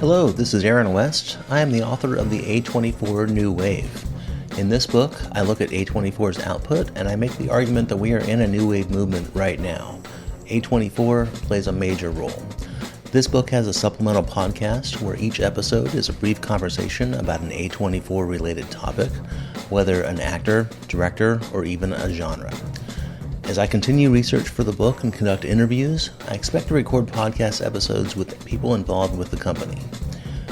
Hello, this is Aaron West. I am the author of the A24 New Wave. In this book, I look at A24's output and I make the argument that we are in a new wave movement right now. A24 plays a major role. This book has a supplemental podcast where each episode is a brief conversation about an A24 related topic, whether an actor, director, or even a genre. As I continue research for the book and conduct interviews, I expect to record podcast episodes with people involved with the company.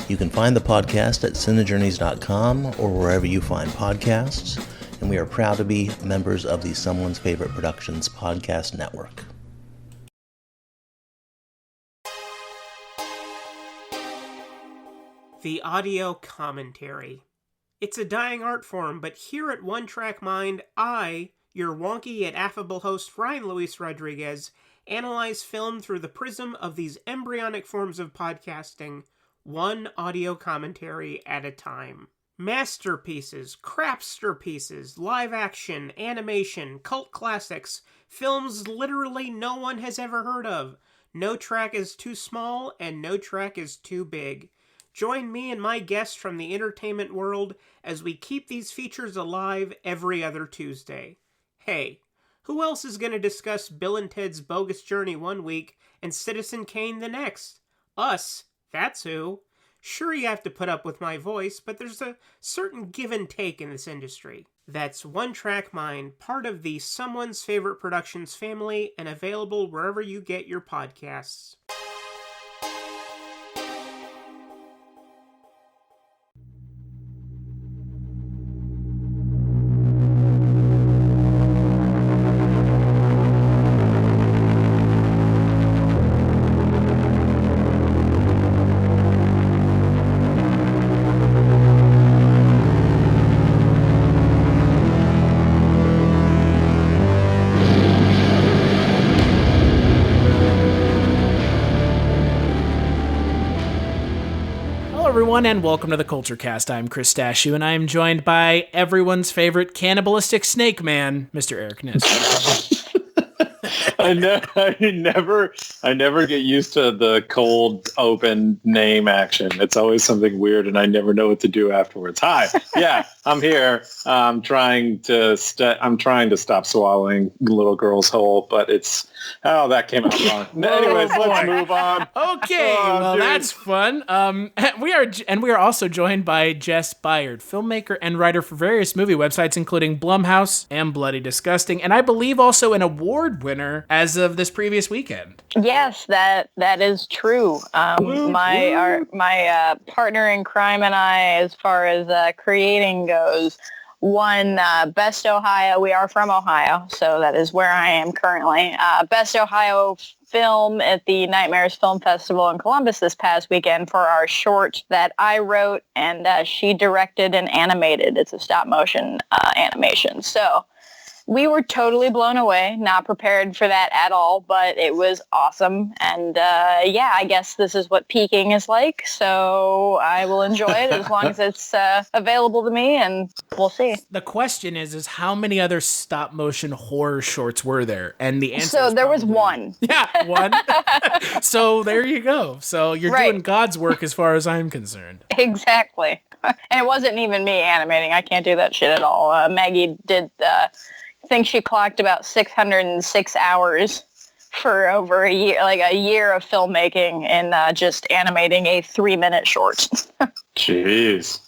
You can find the podcast at cinejourneys.com or wherever you find podcasts, and we are proud to be members of the Someone's Favorite Productions podcast network. The audio commentary. It's a dying art form, but here at One Track Mind, I, your wonky yet affable host Ryan Luis Rodriguez, analyze film through the prism of these embryonic forms of podcasting, one audio commentary at a time. Masterpieces, crapster pieces, live action, animation, cult classics, films literally no one has ever heard of. No track is too small and no track is too big. Join me and my guests from the entertainment world as we keep these features alive every other Tuesday. Hey, who else is going to discuss Bill and Ted's Bogus Journey one week and Citizen Kane the next? Us, that's who. Sure, you have to put up with my voice, but there's a certain give and take in this industry. That's One Track Mind, part of the Someone's Favorite Productions family and available wherever you get your podcasts. And welcome to the Kulturecast. I'm Chris Stachiw, and I am joined by everyone's favorite cannibalistic snake man, Mr. Eric Kniss. I never get used to the cold open name action. It's always something weird, and I never know what to do afterwards. Hi, yeah, I'm here. I'm trying to stop swallowing little girl's whole, but that came out wrong. Anyways, let's move on. Okay, well, that's fun. We are also joined by Jess, Byard, filmmaker and writer for various movie websites, including Blumhouse and Bloody Disgusting, and I believe also an award winner as of this previous weekend. Yes, that is true. My partner in crime and I, as far as creating goes, won Best Ohio. We are from Ohio, so that is where I am currently. Best Ohio film at the Nightmares Film Festival in Columbus this past weekend for our short that I wrote and she directed and animated. It's a stop motion animation. So we were totally blown away, not prepared for that at all, but it was awesome. And I guess this is what peaking is like. So I will enjoy it as long as it's available to me, and we'll see. The question is how many other stop motion horror shorts were there? And the answer So there was one. Yeah, one. So there you go. So you're doing God's work as far as I'm concerned. Exactly. And it wasn't even me animating. I can't do that shit at all. Maggie did... I think she clocked about 606 hours for over a year, like a year of filmmaking and just animating a 3-minute short. Jeez.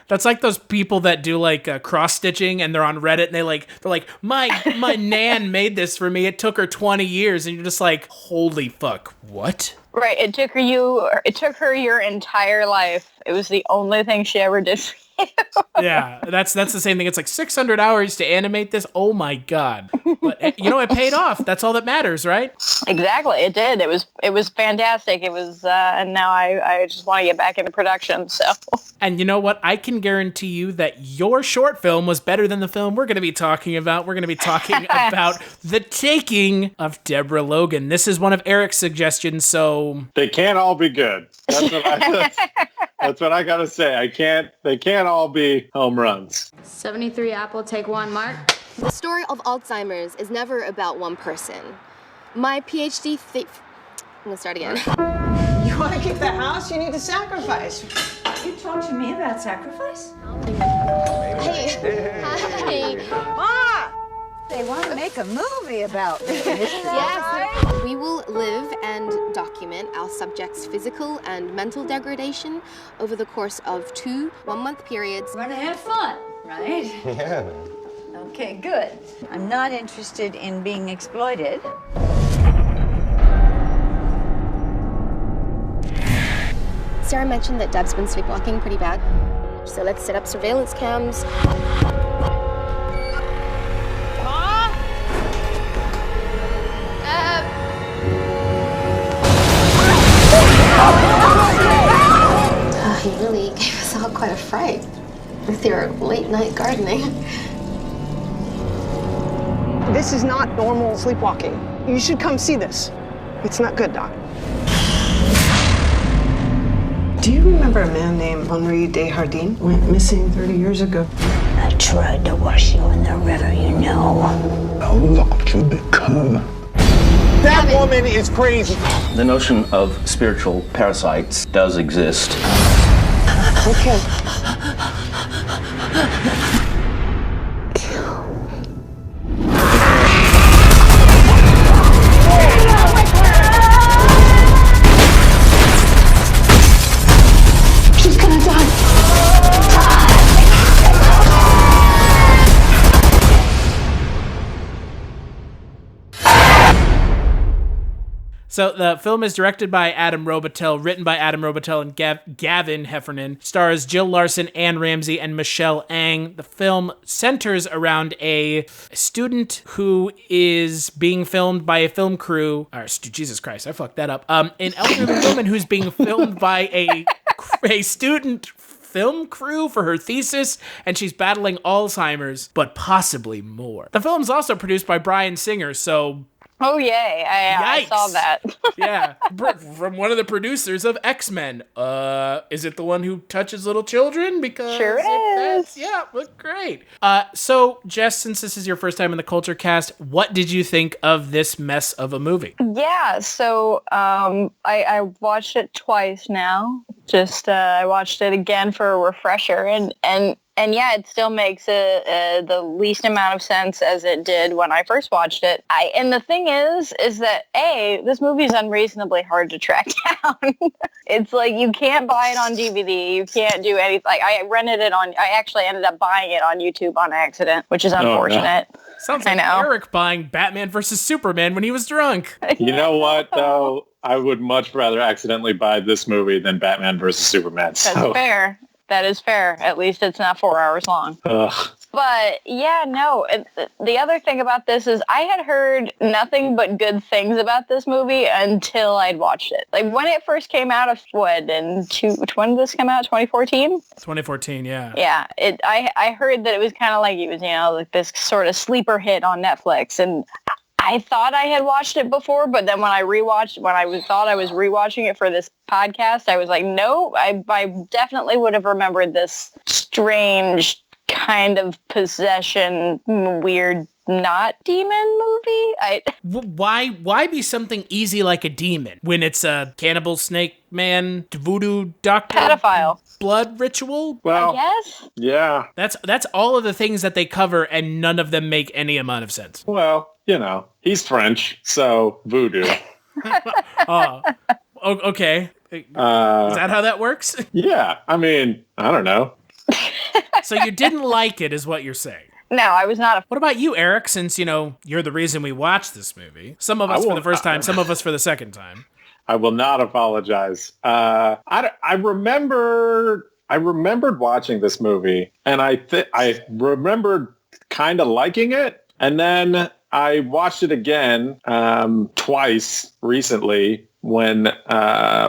That's like those people that do like cross stitching and they're on Reddit and they're like my nan made this for me. It took her 20 years, and you're just like, holy fuck, what? Right. It took her your entire life. It was the only thing she ever did for you. Yeah, that's the same thing. It's like 600 hours to animate this. Oh my god! But it paid off. That's all that matters, right? Exactly, it did. It was fantastic. It was, and now I just want to get back into production. So. And you know what? I can guarantee you that your short film was better than the film we're going to be talking about. We're going to be talking about The Taking of Deborah Logan. This is one of Eric's suggestions, so they can't all be good. That's what I gotta say. They can't all be home runs. 73 Apple, take one, Mark. The story of Alzheimer's is never about one person. My PhD I'm gonna start again. You You want to keep the house? You need to sacrifice. You talk to me about sacrifice? Hey. Hi. Ma! They want to make a movie about me. Isn't that Yes. right? We will live and document our subjects' physical and mental degradation over the course of 2 one-month periods. We're gonna have fun, right? Yeah. Okay, good. I'm not interested in being exploited. Sarah mentioned that Deb's been sleepwalking pretty bad. So let's set up surveillance cams. He really gave us all quite a fright with your late-night gardening. This is not normal sleepwalking. You should come see this. It's not good, Doc. Do you remember a man named Henri Desjardins? Went missing 30 years ago. I tried to wash you in the river, you know. How locked you become. That woman is crazy. The notion of spiritual parasites does exist. Okay. She's gonna die. So the film is directed by Adam Robitel, written by Adam Robitel and Gavin Heffernan, stars Jill Larson, Anne Ramsey, and Michelle Ang. The film centers around a student who is being filmed by a film crew. Jesus Christ, I fucked that up. An elderly woman who's being filmed by a student film crew for her thesis, and she's battling Alzheimer's, but possibly more. The film's also produced by Bryan Singer, so... Oh, yay. I saw that. Yeah, from one of the producers of X-Men. Is it the one who touches little children? Because sure is. Yeah, look great. So, Jess, since this is your first time in the Kulturecast, what did you think of this mess of a movie? Yeah, so I watched it twice now. I watched it again for a refresher, and yeah, it still makes the least amount of sense as it did when I first watched it. And the thing is that this movie is unreasonably hard to track down. It's like you can't buy it on DVD. You can't do anything. Like I actually ended up buying it on YouTube on accident, which is unfortunate. Oh, no. Sounds like Eric buying Batman versus Superman when he was drunk. You know what, though? I would much rather accidentally buy this movie than Batman versus Superman. That's fair. That is fair. At least it's not 4 hours long. Ugh. But yeah, no. The other thing about this is I had heard nothing but good things about this movie until I'd watched it. Like when it first came out, when did this come out? 2014? 2014, yeah. Yeah. I heard that it was kind of like it was, like this sort of sleeper hit on Netflix, and I thought I had watched it before, but then when I thought I was rewatching it for this podcast, I was like, no, I definitely would have remembered this strange kind of possession, weird, not demon movie. Why be something easy like a demon when it's a cannibal snake man, voodoo doctor, pedophile, blood ritual? Well, I guess. Yeah. That's all of the things that they cover, and none of them make any amount of sense. Well, he's French, so voodoo. Okay. Is that how that works? Yeah. I mean, I don't know. So you didn't like it, is what you're saying? No, I was not. What about you, Eric? Since, you're the reason we watched this movie. Some of us for the first time, some of us for the second time. I will not apologize. I remembered watching this movie, and I remembered kind of liking it, and then I watched it again twice recently when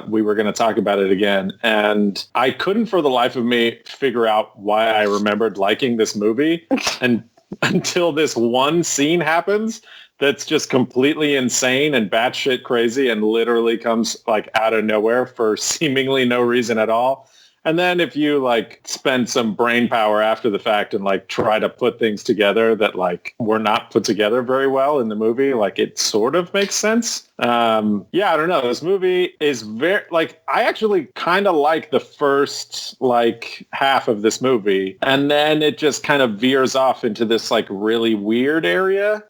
we were going to talk about it again. And I couldn't for the life of me figure out why I remembered liking this movie until this one scene happens that's just completely insane and batshit crazy and literally comes like out of nowhere for seemingly no reason at all. And then if you like spend some brain power after the fact and like try to put things together that like were not put together very well in the movie, like it sort of makes sense. Yeah, I don't know. This movie is very like, I actually kind of like the first like half of this movie, and then it just kind of veers off into this like really weird area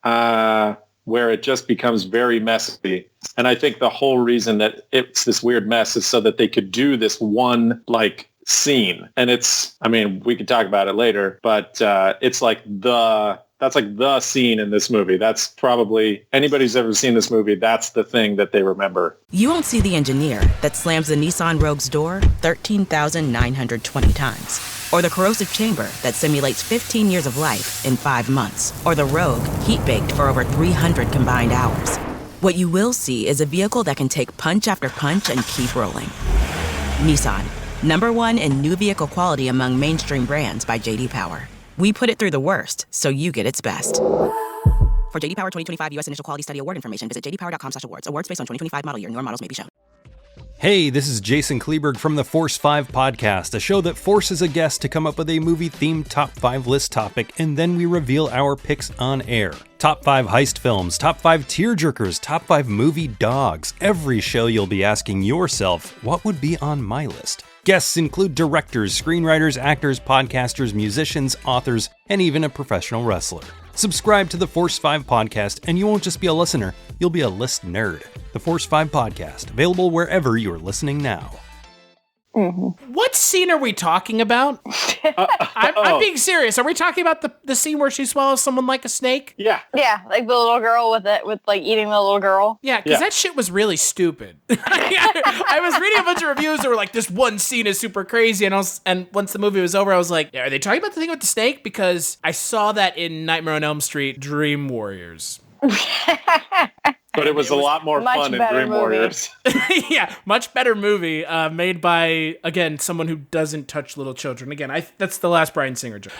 where it just becomes very messy. And I think the whole reason that it's this weird mess is so that they could do this one like scene. And it's, I mean, we could talk about it later, but it's like that's like the scene in this movie. That's probably, anybody who's ever seen this movie, that's the thing that they remember. You won't see the engineer that slams the Nissan Rogue's door 13,920 times. Or the corrosive chamber that simulates 15 years of life in 5 months. Or the Rogue heat-baked for over 300 combined hours. What you will see is a vehicle that can take punch after punch and keep rolling. Nissan, #1 in new vehicle quality among mainstream brands by J.D. Power. We put it through the worst, so you get its best. For J.D. Power 2025 U.S. Initial Quality Study Award information, visit jdpower.com/awards. Awards based on 2025 model year. Newer models may be shown. Hey, this is Jason Kleberg from the Force 5 podcast, a show that forces a guest to come up with a movie-themed top 5 list topic, and then we reveal our picks on air. Top 5 heist films, top 5 tearjerkers, top 5 movie dogs. Every show you'll be asking yourself, what would be on my list? Guests include directors, screenwriters, actors, podcasters, musicians, authors, and even a professional wrestler. Subscribe to the Force 5 podcast, and you won't just be a listener, you'll be a list nerd. The Force 5 podcast, available wherever you're listening now. Mm-hmm. What scene are we talking about? I'm being serious. Are we talking about the scene where she swallows someone like a snake? Yeah. Yeah, like the little girl with like eating the little girl. Yeah, because that shit was really stupid. I was reading a bunch of reviews that were like, this one scene is super crazy, and once the movie was over, I was like, are they talking about the thing with the snake? Because I saw that in Nightmare on Elm Street Dream Warriors. But it was a lot more fun in Dream Warriors. Yeah, much better movie, made by, again, someone who doesn't touch little children. Again, that's the last Bryan Singer joke.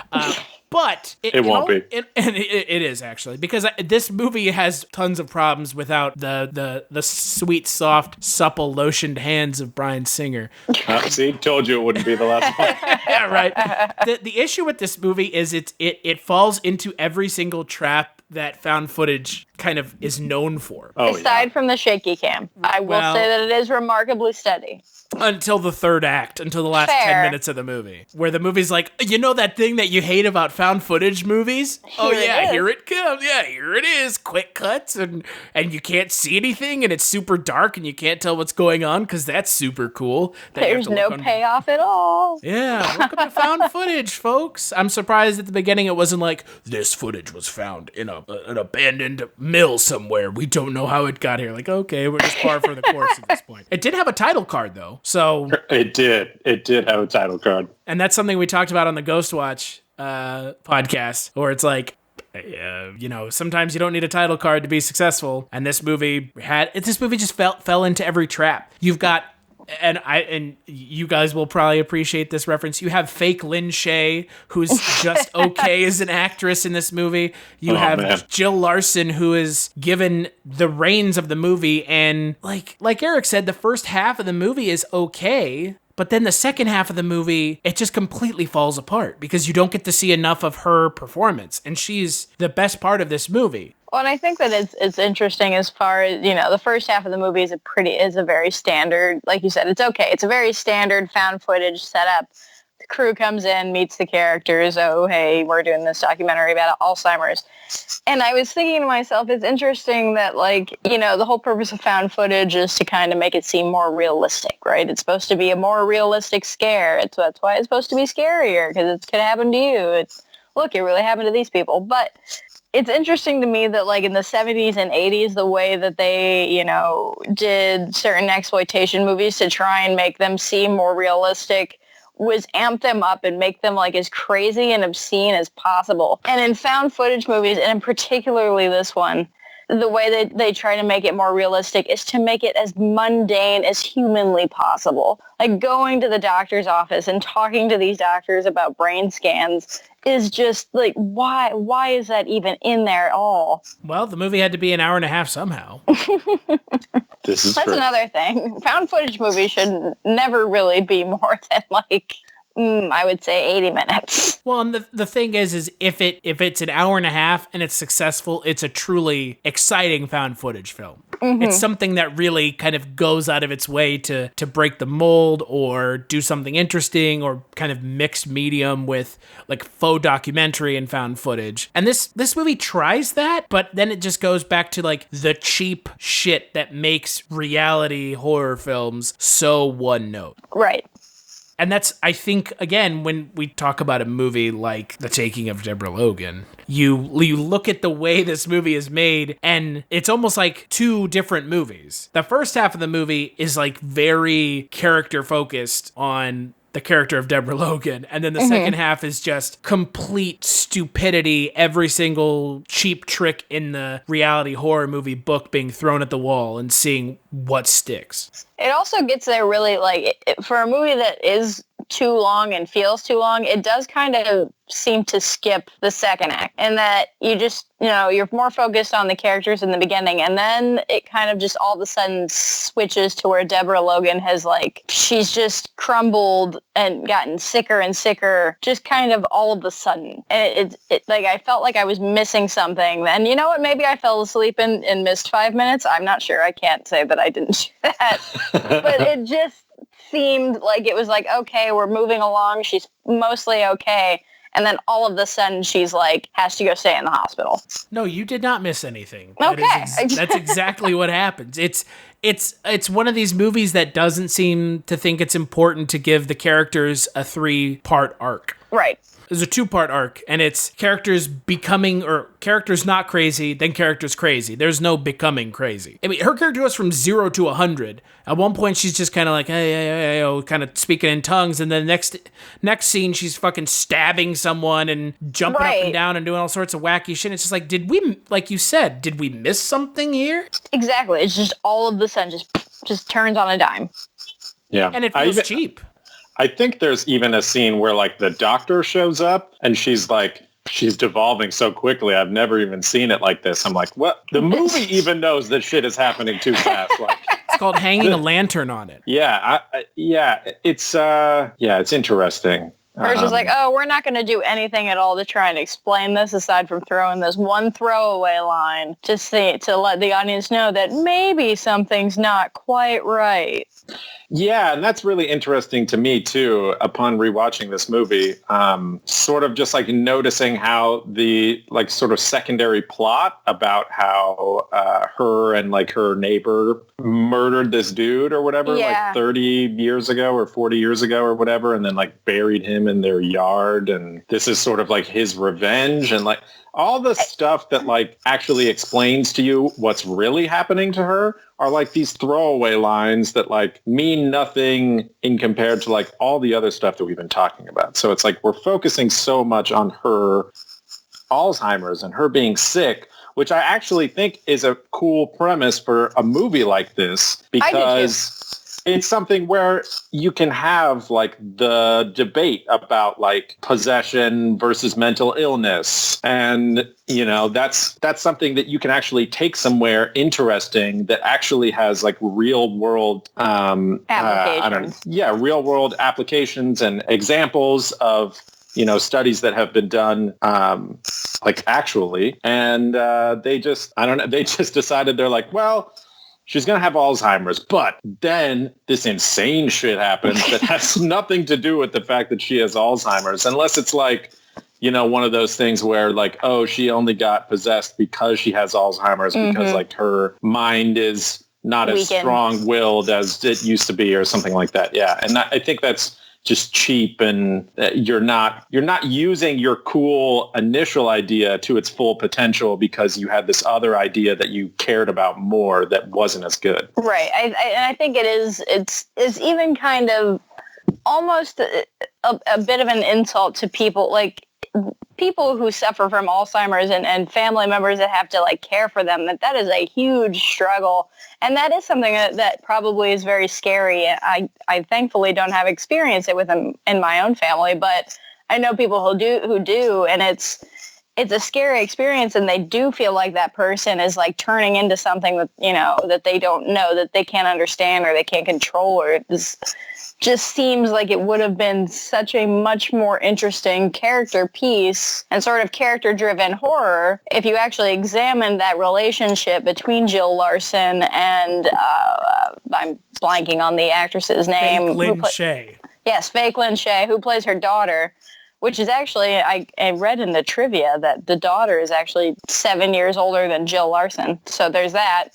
But it won't be. It is, actually, because this movie has tons of problems without the sweet, soft, supple, lotioned hands of Bryan Singer. See, told you it wouldn't be the last one. Yeah, right. The issue with this movie is it falls into every single trap that found footage kind of is known for. Aside from the shaky cam, I will say that it is remarkably steady. Until the third act, until the last 10 minutes of the movie, where the movie's like, you know that thing that you hate about found footage movies? Here it comes. Yeah, here it is. Quick cuts, and you can't see anything, and it's super dark, and you can't tell what's going on, because that's super cool. There's no payoff at all. Yeah, welcome to found footage, folks. I'm surprised at the beginning it wasn't like, this footage was found in an abandoned mill somewhere. We don't know how it got here. Like, okay, we're just par for the course at this point. It did have a title card, though. So it did have a title card, and that's something we talked about on the Ghost Watch podcast, where it's like, sometimes you don't need a title card to be successful, and this movie just fell into every trap. You've got, and you guys will probably appreciate this reference, you have fake Lin Shaye, who's just okay as an actress in this movie. You have Jill Larson, who is given the reins of the movie, and like Eric said, the first half of the movie is okay, but then the second half of the movie, it just completely falls apart because you don't get to see enough of her performance, and she's the best part of this movie. Well, and I think that it's interesting as far as, the first half of the movie is a very standard, like you said, it's okay. It's a very standard found footage setup. The crew comes in, meets the characters. Oh, hey, we're doing this documentary about Alzheimer's. And I was thinking to myself, it's interesting that, the whole purpose of found footage is to kind of make it seem more realistic, right? It's supposed to be a more realistic scare. That's why it's supposed to be scarier, because it could happen to you. Look, it really happened to these people. But it's interesting to me that, in the 70s and 80s, the way that they, did certain exploitation movies to try and make them seem more realistic was amp them up and make them, as crazy and obscene as possible. And in found footage movies, and in particularly this one, the way that they try to make it more realistic is to make it as mundane as humanly possible. Like going to the doctor's office and talking to these doctors about brain scans is just why is that even in there at all? Well, the movie had to be an hour and a half somehow. This is That's true. another thing. Found footage movies should never really be more than like, I would say 80 minutes. Well, and the thing is if it's an hour and a half and it's successful, it's a truly exciting found footage film. Mm-hmm. It's something that really kind of goes out of its way to break the mold or do something interesting or kind of mixed medium with like faux documentary and found footage. And this movie tries that, but then it just goes back to like the cheap shit that makes reality horror films so one note. Right. And that's, I think, again, when we talk about a movie like The Taking of Deborah Logan, you look at the way this movie is made, and it's almost like two different movies. The first half of the movie is like very character-focused on the character of Deborah Logan, and then the second half is just complete stupidity, every single cheap trick in the reality horror movie book being thrown at the wall and seeing what sticks. It also gets there really, like, for a movie that is too long and feels too long, it does kind of seem to skip the second act, and that you just, you're more focused on the characters in the beginning, and then it kind of just all of a sudden switches to where Deborah Logan has, like, she's just crumbled and gotten sicker and sicker, just kind of all of a sudden. And it like, I felt like I was missing something. And you know what? Maybe I fell asleep and missed 5 minutes. I'm not sure. I can't say that I didn't do that. But it just seemed like it was like, okay, we're moving along. She's mostly okay. And then all of a sudden she's like, has to go stay in the hospital. No, you did not miss anything. Okay. That's exactly what happens. It's one of these movies that doesn't seem to think it's important to give the characters a 3-part arc. Right. There's a 2-part arc, and it's characters becoming, or characters not crazy, then characters crazy. There's no becoming crazy. I mean, her character goes from 0 to 100. At one point, she's just kind of like, hey, kind of speaking in tongues, and then next scene, she's fucking stabbing someone and jumping up and down and doing all sorts of wacky shit. It's just like, like you said, did we miss something here? Exactly. It's just all of a sudden just turns on a dime. Yeah. And it feels cheap. I think there's even a scene where like the doctor shows up and she's devolving so quickly. I've never even seen it like this. I'm like, what? The movie even knows that shit is happening too fast. Like, it's called hanging a lantern on it. Yeah. It's interesting. Or she's like, oh, we're not going to do anything at all to try and explain this aside from throwing this one throwaway line just to let the audience know that maybe something's not quite right. Yeah, and that's really interesting to me, too, upon rewatching this movie. Sort of just like noticing how the like sort of secondary plot about how her and like her neighbor murdered this dude or whatever, like 30 years ago or 40 years ago or whatever, and then like buried him in their yard. And this is sort of like his revenge and like all the stuff that like actually explains to you what's really happening to her are like these throwaway lines that like mean nothing in compared to like all the other stuff that we've been talking about. So it's like we're focusing so much on her Alzheimer's and her being sick, which I actually think is a cool premise for a movie like this, because it's something where you can have like the debate about like possession versus mental illness. And, that's something that you can actually take somewhere interesting that actually has like real world applications. Real world applications and examples of studies that have been done, like actually, and they just decided they're like, well, she's going to have Alzheimer's, but then this insane shit happens that has nothing to do with the fact that she has Alzheimer's, unless it's like, one of those things where like, oh, she only got possessed because she has Alzheimer's because like her mind is not as strong-willed as it used to be or something like that. Yeah. And I think that's just cheap, and you're not using your cool initial idea to its full potential because you had this other idea that you cared about more that wasn't as good. Right. I think it's even kind of almost a bit of an insult to people, like people who suffer from Alzheimer's and family members that have to like care for them, that is a huge struggle. And that is something that probably is very scary. I thankfully don't have experience it with them in my own family, but I know people who do, and it's a scary experience, and they do feel like that person is like turning into something that, you know, that they don't know, that they can't understand or they can't control, or it just seems like it would have been such a much more interesting character piece and sort of character-driven horror if you actually examined that relationship between Jill Larson and I'm blanking on the actress's name. Lynn Shay. Yes, Fake Lynn Shay, who plays her daughter, which is actually, I read in the trivia that the daughter is actually 7 years older than Jill Larson. So there's that.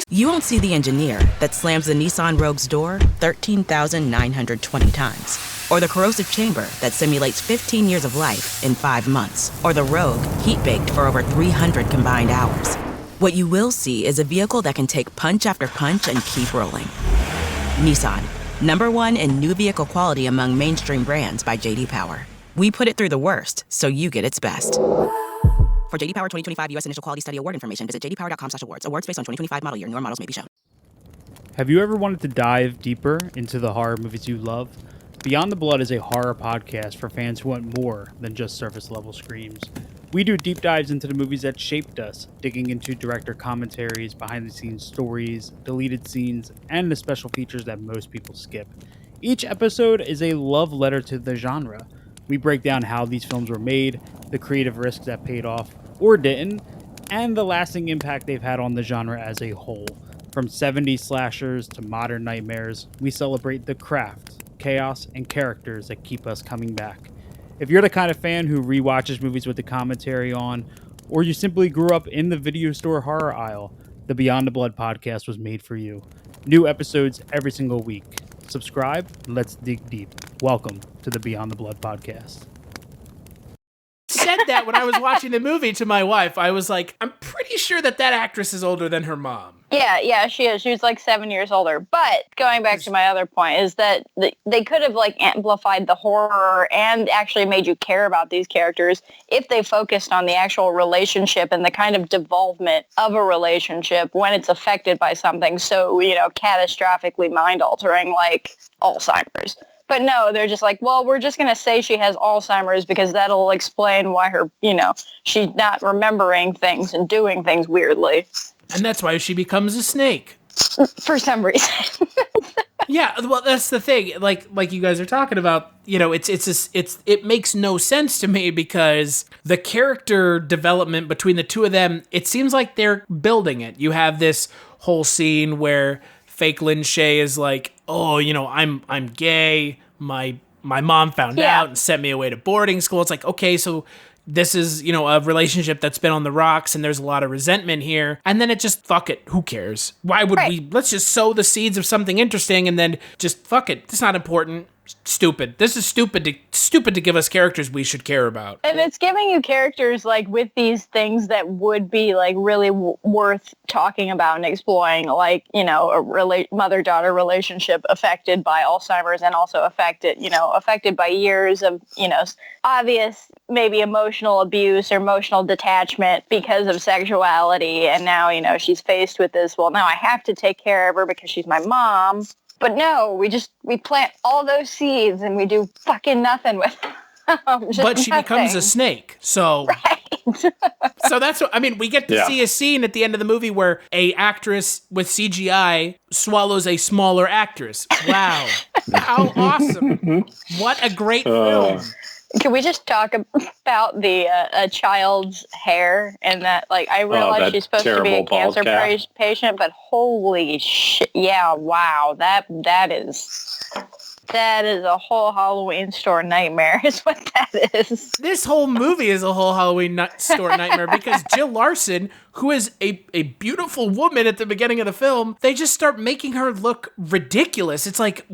You won't see the engineer that slams the Nissan Rogue's door 13,920 times. Or the corrosive chamber that simulates 15 years of life in 5 months. Or the Rogue heat-baked for over 300 combined hours. What you will see is a vehicle that can take punch after punch and keep rolling. Nissan, #1 in new vehicle quality among mainstream brands by J.D. Power. We put it through the worst, so you get its best. For J.D. Power 2025 U.S. Initial Quality Study Award information, visit jdpower.com/awards. Awards based on 2025 model year. Newer models may be shown. Have you ever wanted to dive deeper into the horror movies you love? Beyond the Blood is a horror podcast for fans who want more than just surface-level screams. We do deep dives into the movies that shaped us, digging into director commentaries, behind-the-scenes stories, deleted scenes, and the special features that most people skip. Each episode is a love letter to the genre. We break down how these films were made, the creative risks that paid off or didn't, and the lasting impact they've had on the genre as a whole. From 70s slashers to modern nightmares, we celebrate the craft, chaos, and characters that keep us coming back. If you're the kind of fan who rewatches movies with the commentary on, or you simply grew up in the video store horror aisle, the Beyond the Blood podcast was made for you. New episodes every single week. Subscribe, and let's dig deep. Welcome to the Beyond the Blood podcast. Said that when I was watching the movie to my wife. I was like, I'm pretty sure that actress is older than her mom. Yeah, she is. She was like 7 years older. But going back to my other point is that they could have like amplified the horror and actually made you care about these characters if they focused on the actual relationship and the kind of devolvement of a relationship when it's affected by something so, you know, catastrophically mind-altering like Alzheimer's. But no, they're just like, well, we're just going to say she has Alzheimer's because that'll explain why her, you know, she's not remembering things and doing things weirdly. And that's why she becomes a snake. For some reason. Yeah, well, that's the thing. Like you guys are talking about, you know, it makes no sense to me because the character development between the two of them, it seems like they're building it. You have this whole scene where Fake Lynn Shay is like, oh, you know, I'm gay. My mom found out and sent me away to boarding school. It's like, okay, so this is, you know, a relationship that's been on the rocks and there's a lot of resentment here. And then it just, fuck it, who cares? Why would we, let's just sow the seeds of something interesting and then just, fuck it, it's not important. Stupid. This is stupid to give us characters we should care about. And it's giving you characters like with these things that would be like really worth talking about and exploring, like, you know, a mother-daughter relationship affected by Alzheimer's and also affected by years of, you know, obvious maybe emotional abuse or emotional detachment because of sexuality. And now, you know, she's faced with this, well, now I have to take care of her because she's my mom. But no, we plant all those seeds and we do fucking nothing with them. But she becomes a snake. So, so that's what, I mean, we get to see a scene at the end of the movie where a actress with CGI swallows a smaller actress. Wow. How awesome. What a great film. Can we just talk about the child's hair and that, like, I realize she's supposed to be a cancer patient, but holy shit, yeah, wow, that is a whole Halloween store nightmare is what that is. This whole movie is a whole Halloween store nightmare because Jill Larson, who is a beautiful woman at the beginning of the film, they just start making her look ridiculous. It's like,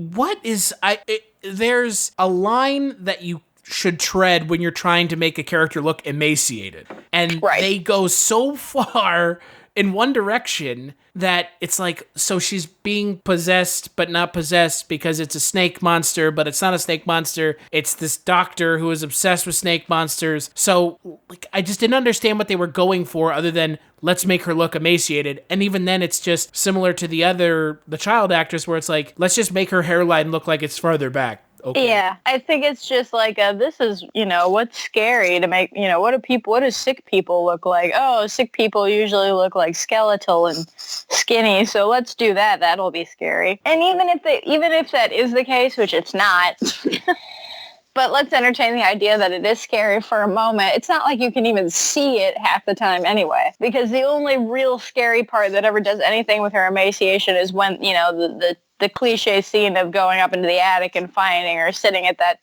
there's a line that you should tread when you're trying to make a character look emaciated. And they go so far in one direction that it's like, so she's being possessed but not possessed because it's a snake monster, but it's not a snake monster. It's this doctor who is obsessed with snake monsters. So like, I just didn't understand what they were going for other than let's make her look emaciated. And even then it's just similar to the child actress where it's like, let's just make her hairline look like it's farther back. okay. Yeah, I think it's just like this is, what's scary to make, what do sick people look like? Oh, sick people usually look like skeletal and skinny, so let's do that. That'll be scary. And even if that is the case, which it's not, but let's entertain the idea that it is scary for a moment. It's not like you can even see it half the time anyway, because the only real scary part that ever does anything with her emaciation is when, the cliche scene of going up into the attic and finding her sitting at that,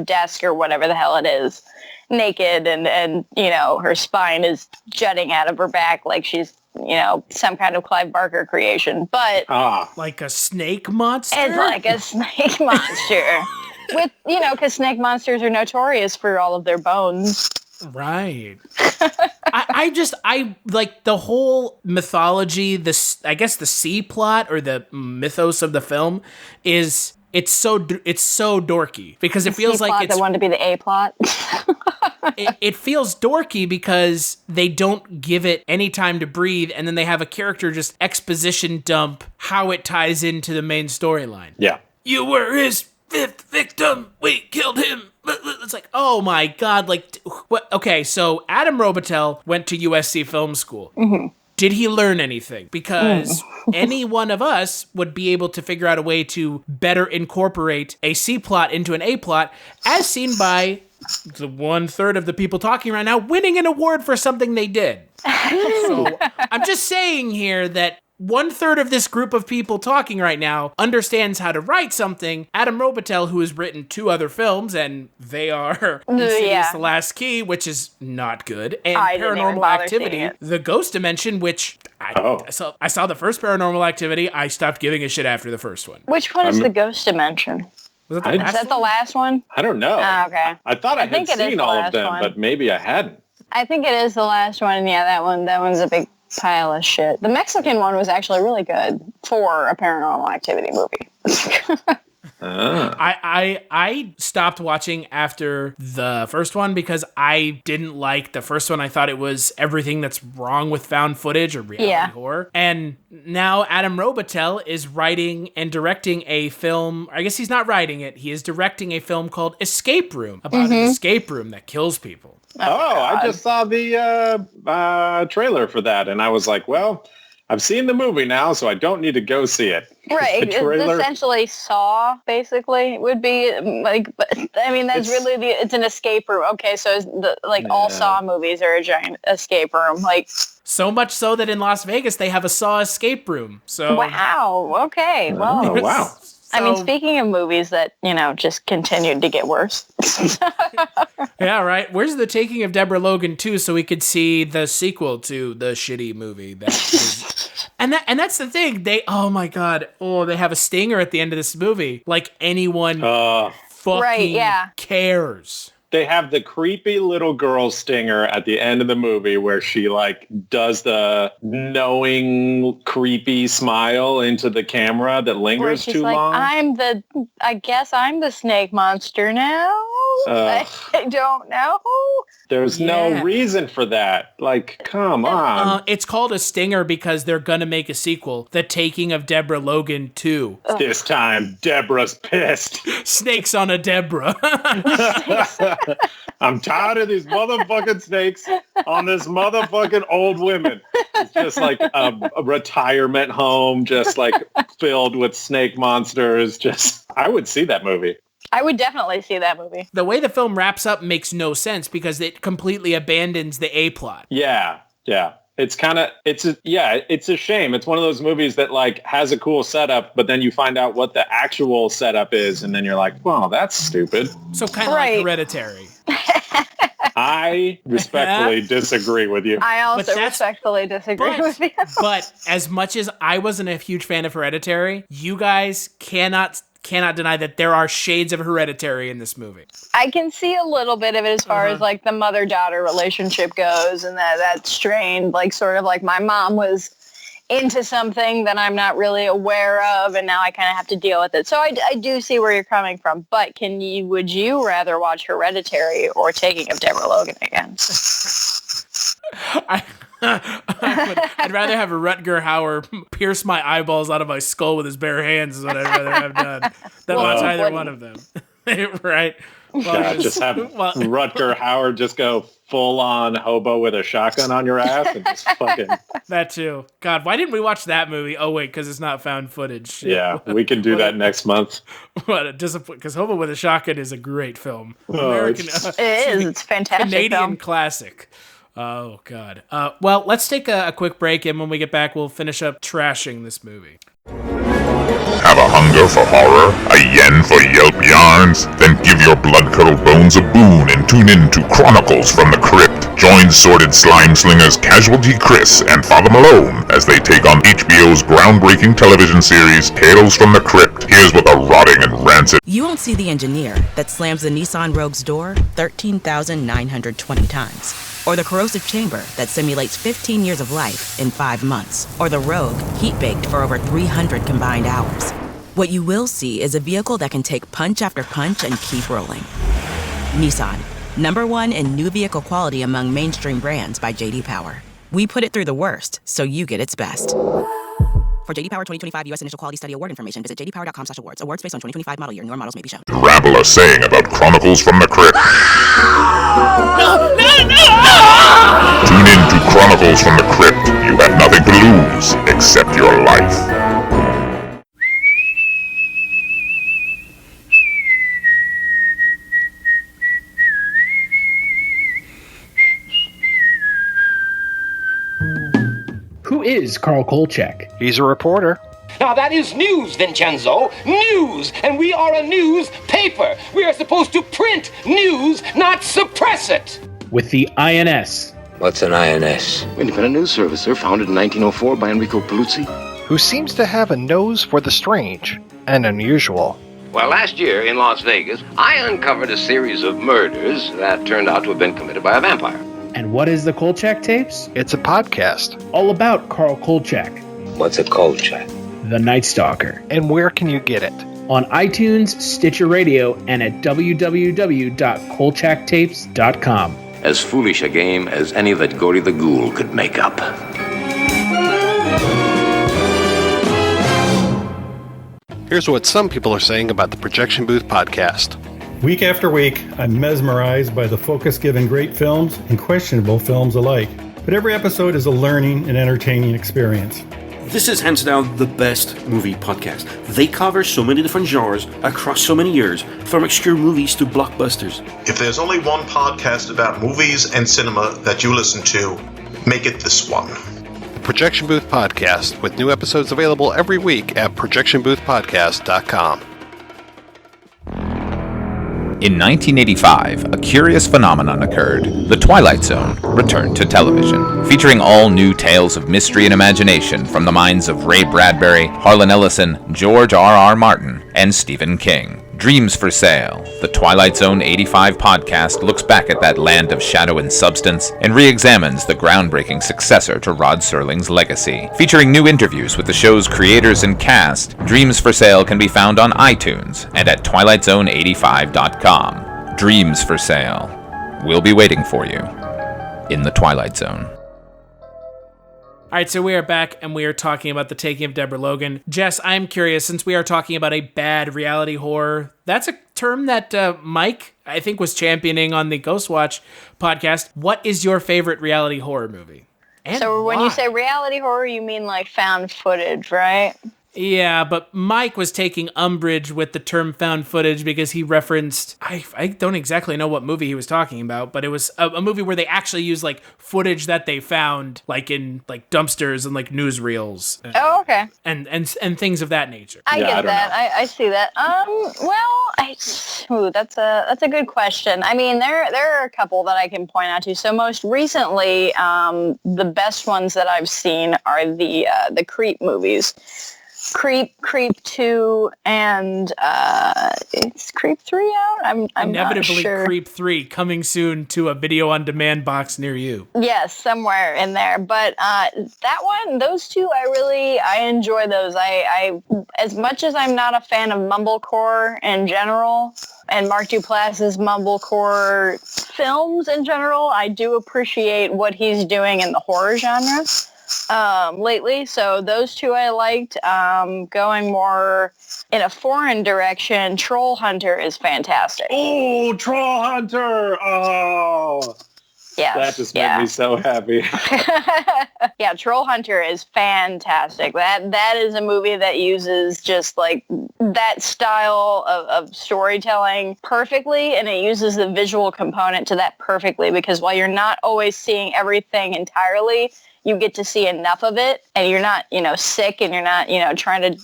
desk or whatever the hell it is, naked and her spine is jutting out of her back like she's, some kind of Clive Barker creation. But like a snake monster? It's like a snake monster. With, because snake monsters are notorious for all of their bones. Right. I like the whole mythology, I guess the C plot or the mythos of the film is, it's so dorky because it feels like it's... that wanted to be the A plot. it feels dorky because they don't give it any time to breathe, and then they have a character just exposition dump how it ties into the main storyline. Yeah. You were his 5th victim. We killed him. It's like, oh my God. Like, what? Okay, so Adam Robitel went to USC Film School. Mm-hmm. Did he learn anything? Because any one of us would be able to figure out a way to better incorporate a C plot into an A plot, as seen by the 1/3 of the people talking right now winning an award for something they did. So I'm just saying here that 1/3 of this group of people talking right now understands how to write something. Adam Robitel, who has written 2 other films, and they are Insidious: The Last Key, which is not good, and Paranormal Activity, The Ghost Dimension, which I saw the first Paranormal Activity. I stopped giving a shit after the first one. Which one is The Ghost Dimension? Was Is that the last one? I don't know. Okay. I thought I had seen all of them, but maybe I hadn't. I think it is the last one. Yeah, that one's a big pile of shit. The Mexican one was actually really good for a Paranormal Activity movie. I stopped watching after the first one because I didn't like the first one. I thought it was everything that's wrong with found footage or reality horror. And now Adam Robitel is writing and directing a film. I guess he's not writing it. He is directing a film called Escape Room, about an escape room that kills people. I just saw the trailer for that, and I was like, well, I've seen the movie now, so I don't need to go see it. Right, it's essentially Saw, basically, would be, like, I mean, that's really, it's an escape room. Okay, so all Saw movies are a giant escape room, like... So much so that in Las Vegas, they have a Saw escape room, so... Wow, okay, well... Oh, wow. I mean, speaking of movies that, just continued to get worse. Yeah, right. Where's the Taking of Deborah Logan 2 so we could see the sequel to the shitty movie? And that's the thing. They have a stinger at the end of this movie. Like anyone fucking cares. They have the creepy little girl stinger at the end of the movie where she does the knowing creepy smile into the camera that lingers too long. I guess I'm the snake monster now. I don't know. There's no reason for that. Come on. It's called a stinger because they're going to make a sequel, The Taking of Deborah Logan 2. This time, Deborah's pissed. Snakes on a Deborah. I'm tired of these motherfucking snakes on this motherfucking old women. It's just like a retirement home, just filled with snake monsters. I would see that movie. I would definitely see that movie. The way the film wraps up makes no sense because it completely abandons the A plot. Yeah. It's a shame. It's one of those movies that has a cool setup, but then you find out what the actual setup is, and then you're like, well, that's stupid. So kind of like Hereditary. I respectfully disagree with you. I also respectfully disagree with you. But as much as I wasn't a huge fan of Hereditary, you guys cannot deny that there are shades of Hereditary in this movie. I can see a little bit of it as far as the mother-daughter relationship goes, and that's strained, sort of like my mom was into something that I'm not really aware of, and now I kind of have to deal with it. So I do see where you're coming from, but would you rather watch Hereditary or Taking of Deborah Logan again? I'd rather have a Rutger Hauer pierce my eyeballs out of my skull with his bare hands is what I'd rather have done than watch either one of them. Right. Yeah, just have Rutger Hauer just go full on hobo with a shotgun on your ass and just fucking. That too. God, why didn't we watch that movie? Oh wait, because it's not found footage. Shit. Yeah, we can do that next month. What a disappointment! Because Hobo with a Shotgun is a great film. It is. It's a fantastic Canadian film. classic. Oh God. Well, let's take a quick break, and when we get back, we'll finish up trashing this movie. Have a hunger for horror? A yen for yelp yarns? Then give your blood-curdled bones a boon and tune in to Chronicles from the Crypt. Join sordid slime slingers Casualty Chris and Father Malone as they take on HBO's groundbreaking television series Tales from the Crypt. Here's what the rotting and rancid... You won't see the engineer that slams the Nissan Rogue's door 13,920 times. Or the corrosive chamber that simulates 15 years of life in 5 months. Or the Rogue heat-baked for over 300 combined hours. What you will see is a vehicle that can take punch after punch and keep rolling. Nissan, #1 in new vehicle quality among mainstream brands by J.D. Power. We put it through the worst, so you get its best. For J.D. Power 2025 U.S. Initial Quality Study Award information, visit jdpower.com/awards. Awards based on 2025 model year. Newer models may be shown. Rabble are saying about Chronicles from the Crypt. No! Tune in to Chronicles from the Crypt. You have nothing to lose except your life. Who is Carl Kolchak? He's a reporter. Now that is news, Vincenzo. News! And we are a newspaper. We are supposed to print news, not suppress it. With the INS. What's an INS? Independent news service, sir. Founded in 1904 by Enrico Paluzzi. Who seems to have a nose for the strange and unusual. Well, last year in Las Vegas, I uncovered a series of murders that turned out to have been committed by a vampire. And what is the Kolchak Tapes? It's a podcast. All about Carl Kolchak. What's a Kolchak? The Night Stalker. And where can you get it? On iTunes, Stitcher Radio, and at www.kolchaktapes.com. As foolish a game as any that Gory the Ghoul could make up. Here's what some people are saying about the Projection Booth podcast. Week after week, I'm mesmerized by the focus given great films and questionable films alike. But every episode is a learning and entertaining experience. This is hands down the best movie podcast. They cover so many different genres across so many years, from obscure movies to blockbusters. If there's only one podcast about movies and cinema that you listen to, make it this one. The Projection Booth Podcast, with new episodes available every week at projectionboothpodcast.com. In 1985, a curious phenomenon occurred. The Twilight Zone returned to television, featuring all new tales of mystery and imagination from the minds of Ray Bradbury, Harlan Ellison, George R.R. Martin, and Stephen King. Dreams for Sale, the Twilight Zone 85 podcast looks back at that land of shadow and substance and re-examines the groundbreaking successor to Rod Serling's legacy. Featuring new interviews with the show's creators and cast, Dreams for Sale can be found on iTunes and at twilightzone85.com. Dreams for Sale. We'll be waiting for you in the Twilight Zone. All right, so we are back, and we are talking about the Taking of Deborah Logan. Jess, I'm curious, since we are talking about a bad reality horror, that's a term that Mike, I think, was championing on the Ghostwatch podcast. What is your favorite reality horror movie? And so when why? you say reality horror, you mean like found footage, right? Yeah, but Mike was taking umbrage with the term found footage because he referenced, I don't exactly know what movie he was talking about, but it was a movie where they actually used like footage that they found like in like dumpsters and like newsreels. Oh, okay. And things of that nature. I get that. I see that. That's a good question. I mean, there are a couple that I can point out to. So most recently, the best ones that I've seen are the Creep movies. Creep 2, and is Creep 3 out? I'm Inevitably not sure. Creep 3 coming soon to a video on demand box near you. Yes, somewhere in there. But that one, those two, I enjoy those. I as much as I'm not a fan of mumblecore in general, and Mark Duplass's mumblecore films in general, I do appreciate what he's doing in the horror genre. lately. So those two I liked. Going more in a foreign direction, Troll Hunter is fantastic. Oh, Troll Hunter! Oh, yes, that just made me so happy. Yeah, Troll Hunter is fantastic. That is a movie that uses just like that style of storytelling perfectly, and it uses the visual component to that perfectly, because while you're not always seeing everything entirely, you get to see enough of it, and you're not, sick, and you're not, trying to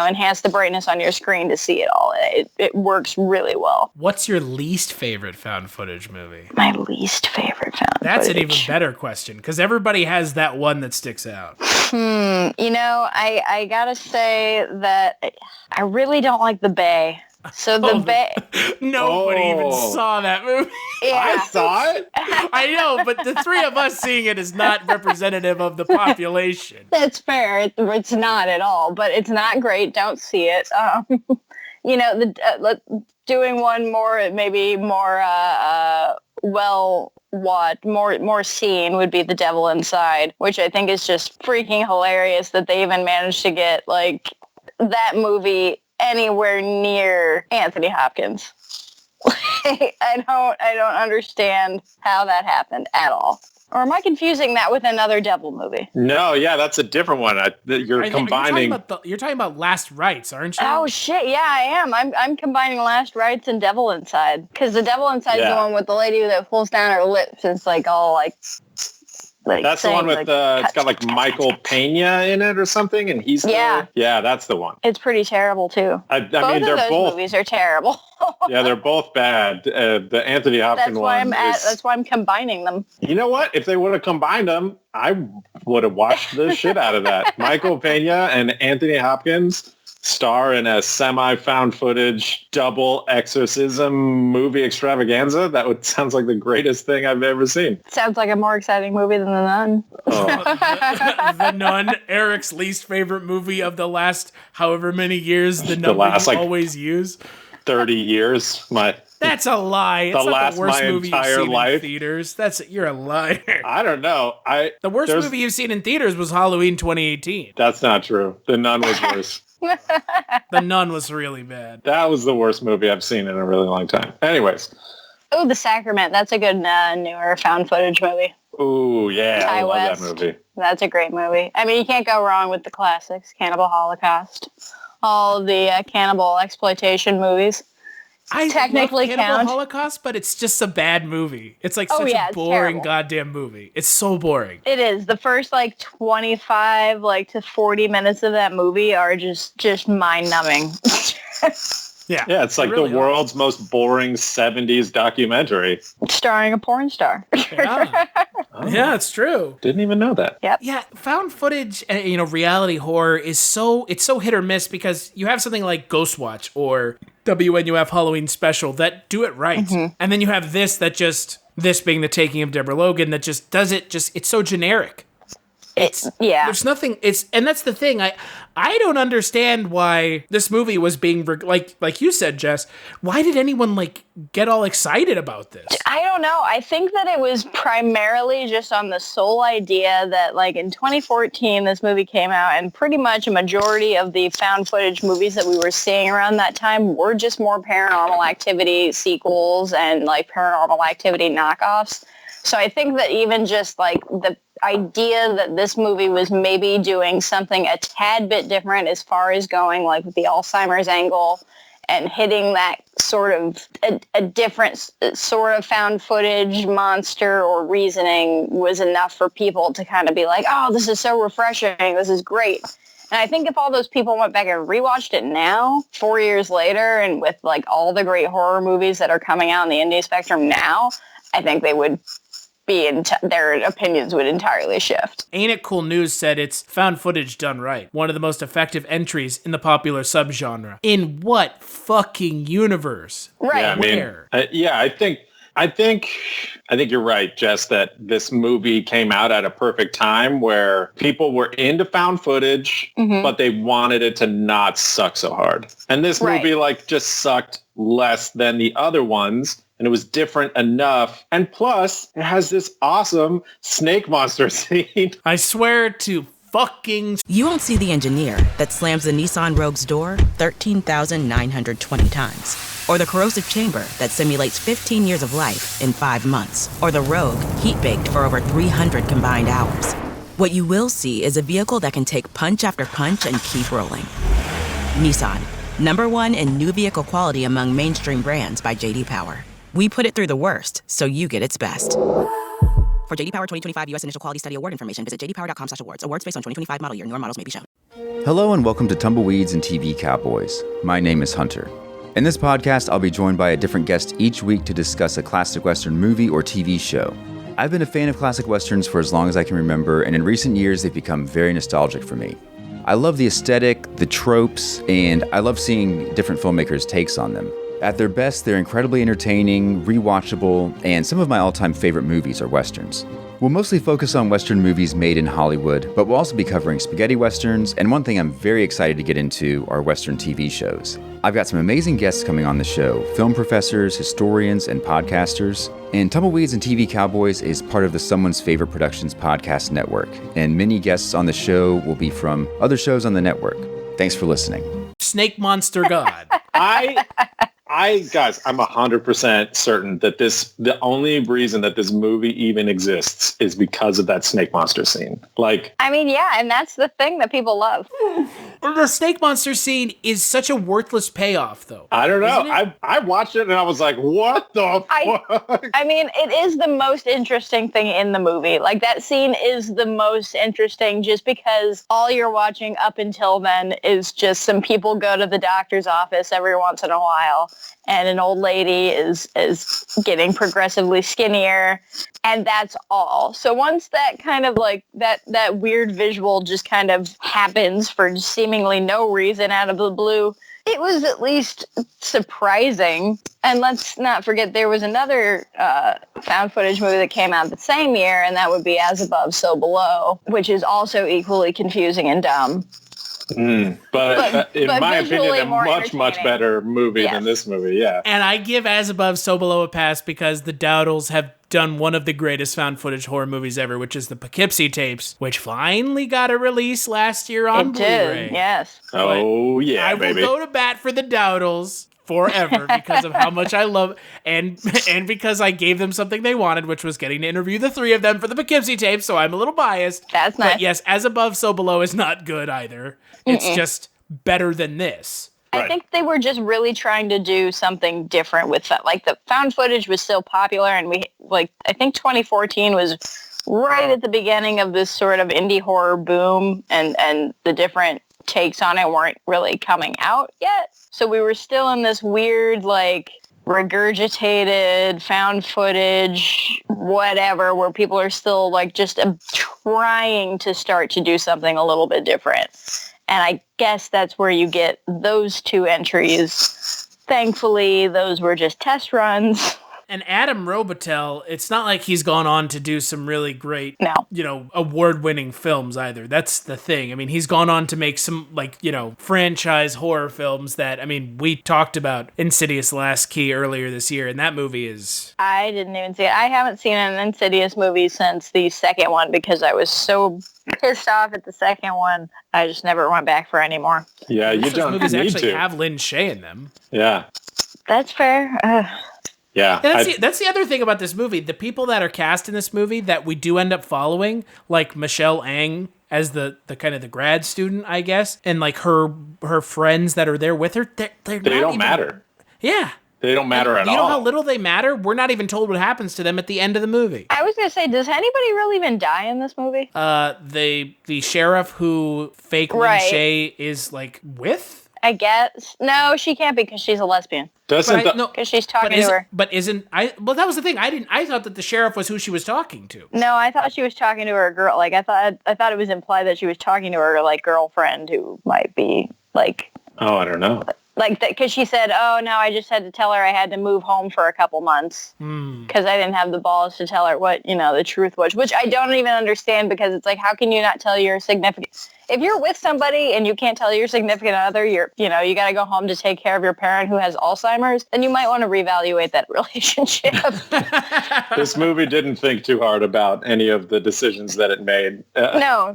enhance the brightness on your screen to see it all. It works really well. What's your least favorite found footage movie? My least favorite found That's footage. an even better question, because everybody has that one that sticks out. I gotta say that I really don't like The Bay. So The Bay... Nobody even saw that movie. Yeah. I saw it. I know, but the three of us seeing it is not representative of the population. That's fair. It's not at all, but it's not great. Don't see it. Doing one more, maybe more more seen would be The Devil Inside, which I think is just freaking hilarious that they even managed to get like that movie anywhere near Anthony Hopkins. I don't understand how that happened at all. Or am I confusing that with another devil movie? No, yeah, that's a different one. You're combining. You're talking about Last Rites, aren't you? Oh shit, yeah, I am. I'm combining Last Rites and Devil Inside, because the Devil Inside is the one with the lady that pulls down her lips. And it's like all like that's the one with it's got like Michael Pena in it or something, and he's yeah, that's the one. It's pretty terrible too. I mean, they're both movies are terrible. Yeah, they're both bad. The Anthony Hopkins one. That's why I'm combining them. You know what? If they would have combined them, I would have watched the shit out of that. Michael Pena and Anthony Hopkins star in a semi-found footage double exorcism movie extravaganza. That sounds like the greatest thing I've ever seen. Sounds like a more exciting movie than The Nun. Oh. The Nun, Eric's least favorite movie of the last however many years. The Nun we always use. 30 years. That's a lie. It's not the worst movie you've seen life. In theaters. You're a liar. I don't know. The worst movie you've seen in theaters was Halloween 2018. That's not true. The Nun was worse. The Nun was really bad. That was the worst movie I've seen in a really long time. Anyways. Oh, The Sacrament. That's a good newer found footage movie. Ooh, yeah. I love West. That movie. That's a great movie. I mean, you can't go wrong with the classics. Cannibal Holocaust. All of the cannibal exploitation movies. I technically love Cannibal count. Holocaust, but it's just a bad movie. It's like such a boring goddamn movie. It's so boring. It is. The first 25 to 40 minutes of that movie are just mind-numbing. Yeah. Yeah, it's like really the world's most boring 70s documentary. Starring a porn star. Yeah. Yeah, it's true. Didn't even know that. Yep. Yeah, found footage, reality horror is so hit or miss, because you have something like Ghostwatch or WNUF Halloween Special that do it right. Mm-hmm. And then you have this being the Taking of Deborah Logan that just does it it's so generic. There's nothing. And that's the thing. I don't understand why this movie was being like you said, Jess. Why did anyone get all excited about this? I don't know. I think that it was primarily just on the sole idea that in 2014 this movie came out, and pretty much a majority of the found footage movies that we were seeing around that time were just more Paranormal Activity sequels and Paranormal Activity knockoffs. So I think that even just the idea that this movie was maybe doing something a tad bit different as far as going with the Alzheimer's angle and hitting that sort of a different sort of found footage monster or reasoning was enough for people to kind of be like, oh, this is so refreshing. This is great. And I think if all those people went back and rewatched it now, 4 years later, and with all the great horror movies that are coming out in the indie spectrum now, I think they would their opinions would entirely shift. Ain't It Cool News said it's found footage done right. One of the most effective entries in the popular subgenre. In what fucking universe? Right. Yeah, I think you're right, Jess, that this movie came out at a perfect time where people were into found footage, but they wanted it to not suck so hard. And this movie just sucked less than the other ones. and it was different enough. And plus, it has this awesome snake monster scene. I swear to fucking... You won't see the engineer that slams the Nissan Rogue's door 13,920 times. Or the corrosive chamber that simulates 15 years of life in 5 months. Or the Rogue heat-baked for over 300 combined hours. What you will see is a vehicle that can take punch after punch and keep rolling. Nissan, #1 in new vehicle quality among mainstream brands by J.D. Power. We put it through the worst, so you get its best. For J.D. Power 2025 U.S. Initial Quality Study Award information, visit jdpower.com/awards. Awards based on 2025 model year. Newer models may be shown. Hello and welcome to Tumbleweeds and TV Cowboys. My name is Hunter. In this podcast, I'll be joined by a different guest each week to discuss a classic Western movie or TV show. I've been a fan of classic Westerns for as long as I can remember, and in recent years, they've become very nostalgic for me. I love the aesthetic, the tropes, and I love seeing different filmmakers' takes on them. At their best, they're incredibly entertaining, rewatchable, and some of my all-time favorite movies are Westerns. We'll mostly focus on Western movies made in Hollywood, but we'll also be covering spaghetti Westerns, and one thing I'm very excited to get into are Western TV shows. I've got some amazing guests coming on the show, film professors, historians, and podcasters. And Tumbleweeds and TV Cowboys is part of the Someone's Favorite Productions podcast network, and many guests on the show will be from other shows on the network. Thanks for listening. Snake monster god. Guys, I'm 100% certain that the only reason that this movie even exists is because of that snake monster scene. I mean, yeah, and that's the thing that people love. The snake monster scene is such a worthless payoff, though. I don't know. I watched it and I was like, what the fuck? I mean, it is the most interesting thing in the movie. Like, that scene is the most interesting just because all you're watching up until then is just some people go to the doctor's office every once in a while, and an old lady is getting progressively skinnier, and that's all. So once that kind of like that weird visual just kind of happens for seemingly no reason out of the blue, it was at least surprising. And let's not forget there was another found footage movie that came out the same year, and that would be As Above, So Below, which is also equally confusing and dumb. But in my opinion, a much better movie than this movie, yeah. And I give As Above, So Below a pass because the Dowdles have done one of the greatest found footage horror movies ever, which is the Poughkeepsie tapes, which finally got a release last year on Blu-ray. Yes. Oh, yeah, baby. I will go to bat for the Dowdles forever because of how much I love and because I gave them something they wanted, which was getting to interview the three of them for the Poughkeepsie tapes, so I'm a little biased. That's nice. But yes, As Above, So Below is not good either. It's just better than this. I think they were just really trying to do something different with that. Like, the found footage was still popular, and I think 2014 was right at the beginning of this sort of indie horror boom, and the different takes on it weren't really coming out yet. So we were still in this weird, like, regurgitated found footage, whatever, where people are still, like, just trying to start to do something a little bit different. And I guess that's where you get those two entries. Thankfully, those were just test runs. And Adam Robitel, it's not like he's gone on to do some really great, award-winning films either. That's the thing. I mean, he's gone on to make some, franchise horror films that, we talked about Insidious Last Key earlier this year, and that movie is... I didn't even see it. I haven't seen an Insidious movie since the second one because I was so pissed off at the second one, I just never went back for any more. Yeah, you don't need to. Those movies actually have Lin Shaye in them. Yeah. That's fair. Yeah. That's the other thing about this movie. The people that are cast in this movie that we do end up following, like Michelle Ang as the kind of the grad student, I guess, and like her friends that are there with her, they don't matter. Yeah. They don't matter at all. You know how little they matter? We're not even told what happens to them at the end of the movie. I was going to say, does anybody really even die in this movie? The sheriff who fake Lin Shaye is like with? I guess. No, she can't be because she's a lesbian. Because she's talking to her. But isn't well, that was the thing. I thought that the sheriff was who she was talking to. No, I thought she was talking to her girl. Like I thought it was implied that she was talking to her like girlfriend who might be like. Oh, I don't know. Like that, because she said, "Oh no, I just had to tell her I had to move home for a couple months because I didn't have the balls to tell her what the truth was." Which I don't even understand because it's like, how can you not tell your significant? if you're with somebody and you can't tell your significant other, you got to go home to take care of your parent who has Alzheimer's, then you might want to reevaluate that relationship. This movie didn't think too hard about any of the decisions that it made. No,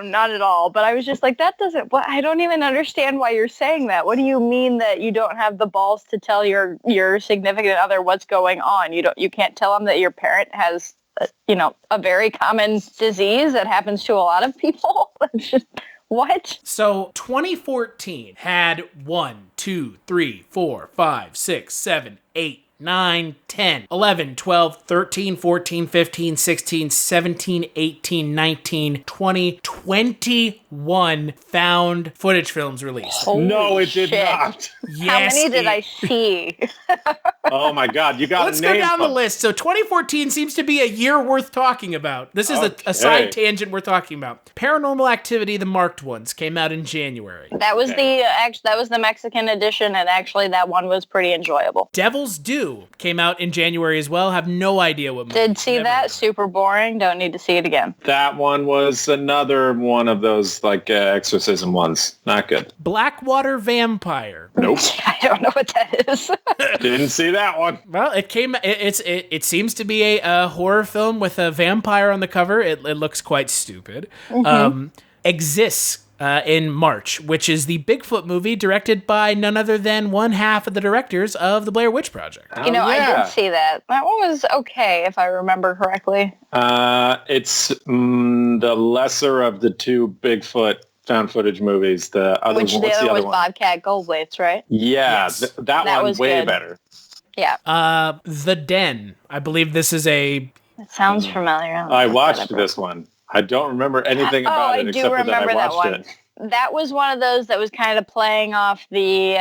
not at all. But I was just like, I don't even understand why you're saying that. What do you mean that you don't have the balls to tell your significant other what's going on? You can't tell them that your parent has, a very common disease that happens to a lot of people. What? So 2014 had 1, 2, 3, 4, 5, 6, 7, 8, 9, 10, 11, 12, 13, 14, 15, 16, 17, 18, 19, 20, 21 found footage films released. No, it did not. Yes, how many did I see? Oh my God, you got Let's go down the list. So 2014 seems to be a year worth talking about. This is a side tangent we're talking about. Paranormal Activity, the marked ones, came out in January. That was that was the Mexican edition, and actually that one was pretty enjoyable. Devil's Due came out in January as well. Have no idea what movie. Did see that. Super boring. Don't need to see it again. That one was another one of those exorcism ones. Not good. Blackwater Vampire. Nope. I don't know what that is. Didn't see that one. Well, it seems to be a horror film with a vampire on the cover. It looks quite stupid. Mm-hmm. Exists in March, which is the Bigfoot movie directed by none other than one half of the directors of the Blair Witch Project. I did see that. That one was okay, if I remember correctly. It's the lesser of the two Bigfoot found footage movies. The other Which one, the what's other the other was one? Bobcat Goldthwait's, right? Yeah, Yes. that one was way good. better. Yeah. The Den. I believe this is a... It sounds familiar. I watched this one. I don't remember anything about it except for that I watched it. That was one of those that was kind of playing off the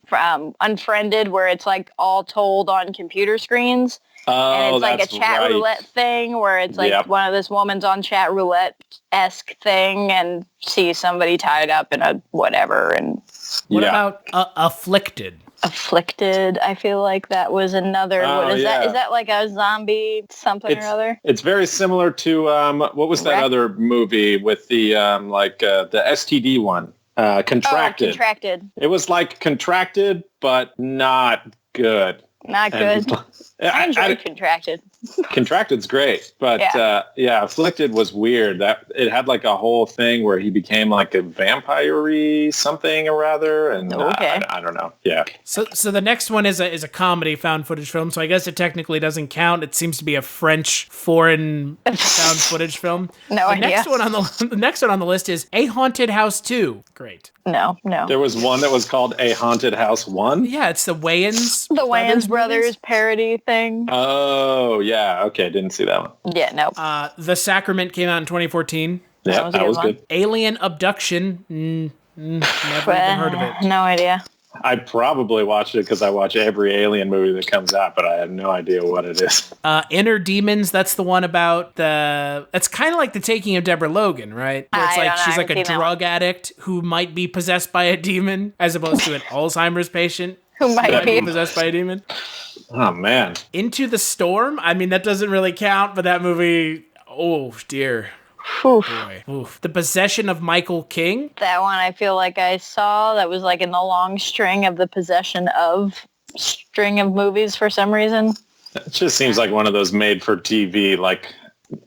from Unfriended, where it's like all told on computer screens. And it's like a chat roulette thing where it's like one of this woman's on chat roulette-esque thing and sees somebody tied up in a whatever. And what about Afflicted? Afflicted, I feel like that was another. What is that? Is that like a zombie something or other? It's very similar to what was that other movie with the the STD one? Contracted. Oh, Contracted. It was like Contracted, but not good. Not good. I enjoyed Contracted. Contracted's great, but Afflicted was weird. That it had like a whole thing where he became like a vampire-y something or other, and I don't know. Yeah. So the next one is a comedy found footage film. So I guess it technically doesn't count. It seems to be a French foreign found footage film. No idea. The next one on the list is A Haunted House 2. Great. No. There was one that was called A Haunted House 1? Yeah, it's the Wayans. The Wayans Brothers parody thing. Oh, yeah. Okay, didn't see that one. Yeah, no. The Sacrament came out in 2014. Yeah, that was good. Alien Abduction. Never even heard of it. No idea. I probably watched it because I watch every Alien movie that comes out, but I have no idea what it is. Inner Demons, that's the one about it's kind of like the Taking of Deborah Logan, right? Where it's like she's like a drug addict who might be possessed by a demon as opposed to an Alzheimer's patient who might be possessed by a demon. Oh, man. Into the Storm, I mean, that doesn't really count, but that movie, oh, dear. Oof. Boy. Oof. The Possession of Michael King. That one I feel like I saw. That was like in the long string of the Possession of string of movies for some reason. It just seems like one of those made-for-TV, like,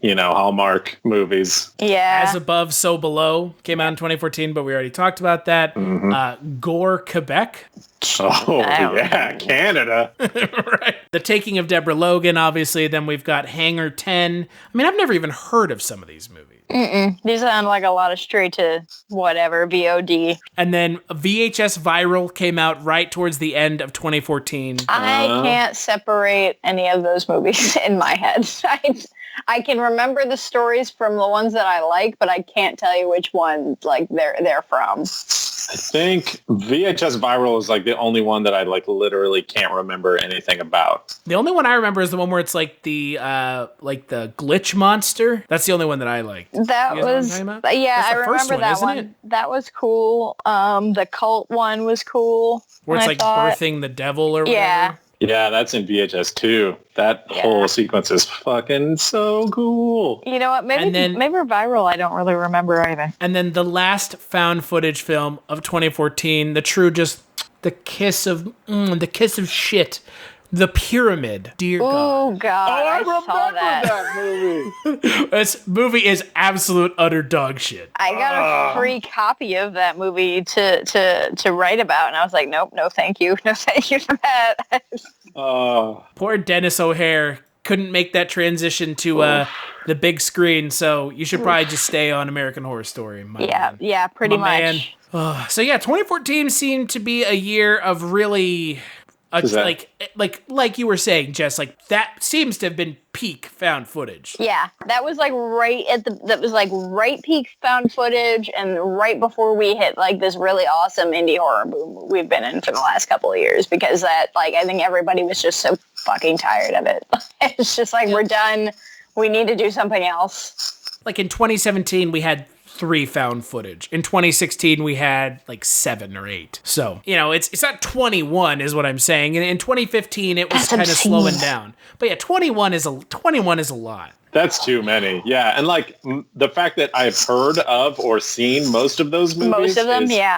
Hallmark movies. Yeah. As Above, So Below came out in 2014, but we already talked about that. Mm-hmm. Gore, Quebec. Oh, yeah, Canada. Right. The Taking of Deborah Logan, obviously. Then we've got Hangar 10. I mean, I've never even heard of some of these movies. These sound like a lot of straight to whatever, VOD. And then VHS Viral came out right towards the end of 2014. I can't separate any of those movies in my head. I can remember the stories from the ones that I like, but I can't tell you which one they're from. I think VHS Viral is like the only one that I literally can't remember anything about. The only one I remember is the one where it's like the glitch monster. That's the only one that I liked. That was I remember that one. It? That was cool. The cult one was cool. Where it's like birthing the devil or whatever. Yeah. Yeah, that's in VHS too. That whole sequence is fucking so cool. You know what? Maybe Viral I don't really remember either. And then the last found footage film of 2014, the kiss of shit. The Pyramid. Dear God. Oh, God. I saw that movie. This movie is absolute utter dog shit. I got a free copy of that movie to write about, and I was like, nope, no thank you. No thank you for that. Poor Dennis O'Hare couldn't make that transition to the big screen, so you should probably just stay on American Horror Story. Yeah, pretty much. So yeah, 2014 seemed to be a year of really... like you were saying, Jess, like that seems to have been peak found footage. Yeah, that was like right peak found footage, and right before we hit like this really awesome indie horror boom we've been in for the last couple of years, because that, like, I think everybody was just so fucking tired of it. It's just like, we're done. We need to do something else. Like in 2017, we had 3 found footage. In 2016, we had like 7 or 8. So, you know, it's not 21 is what I'm saying. And in 2015, it was kind of slowing down. But yeah, 21 is a lot. That's too many. Yeah. And like the fact that I've heard of or seen most of those movies is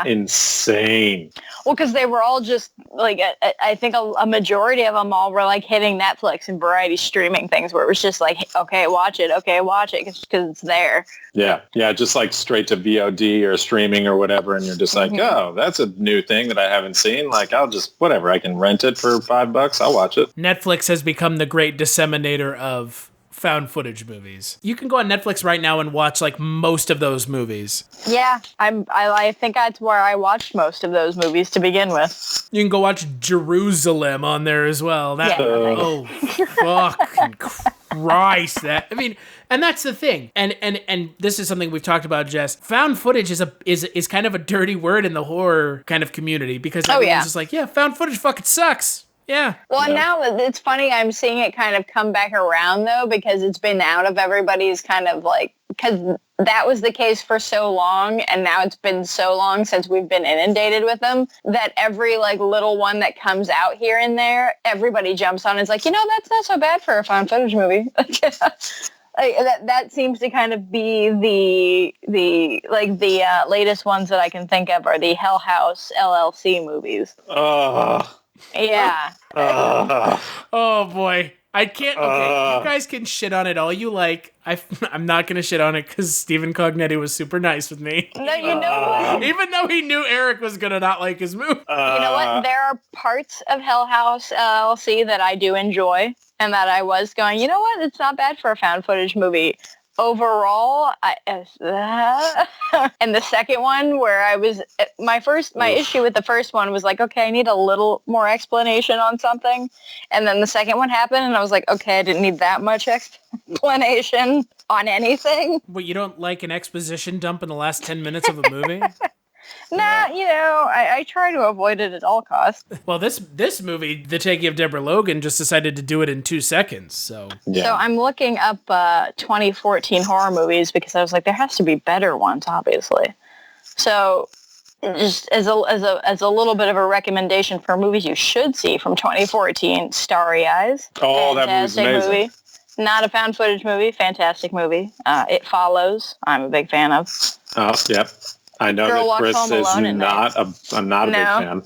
insane. Well, because they were all just like, I think a majority of them all were like hitting Netflix and variety streaming things where it was just like, okay, watch it, because it's there. Yeah. Yeah. Just like straight to VOD or streaming or whatever. And you're just like, oh, that's a new thing that I haven't seen. Like, I'll just, whatever, I can rent it for $5. I'll watch it. Netflix has become the great disseminator of found footage movies. You can go on Netflix right now and watch like most of those movies. Yeah, I think that's where I watched most of those movies to begin with. You can go watch Jerusalem on there as well. Oh, fucking Christ! And that's the thing. And this is something we've talked about, Jess. Found footage is kind of a dirty word in the horror kind of community, because everyone's just like, yeah, found footage fucking sucks. Yeah. Well, now it's funny. I'm seeing it kind of come back around, though, because it's been out of everybody's kind of like, because that was the case for so long. And now it's been so long since we've been inundated with them that every like little one that comes out here and there, everybody jumps on. It's like, that's not so bad for a found footage movie. That seems to kind of be the latest ones that I can think of are the Hell House LLC movies. Yeah. Oh boy. I can't. Okay, you guys can shit on it all you like. I'm not gonna shit on it because Stephen Cognetti was super nice with me. No, you know what? Even though he knew Eric was gonna not like his movie. You know what? There are parts of Hell House LLC that I do enjoy, and that I was going, you know what? It's not bad for a found footage movie. Overall, and the second one where I was my issue with the first one was like, okay, I need a little more explanation on something, and then the second one happened, and I was like, okay, I didn't need that much explanation on anything. But you don't like an exposition dump in the last 10 minutes of a movie? Nah, I try to avoid it at all costs. Well, this movie, The Taking of Deborah Logan, just decided to do it in 2 seconds, so... Yeah. So I'm looking up 2014 horror movies because I was like, there has to be better ones, obviously. So just as a little bit of a recommendation for movies you should see from 2014, Starry Eyes. Oh, that movie's amazing. Movie. Not a found footage movie, fantastic movie. It Follows, I'm a big fan of. Oh, yep. I know that Chris is not a big fan.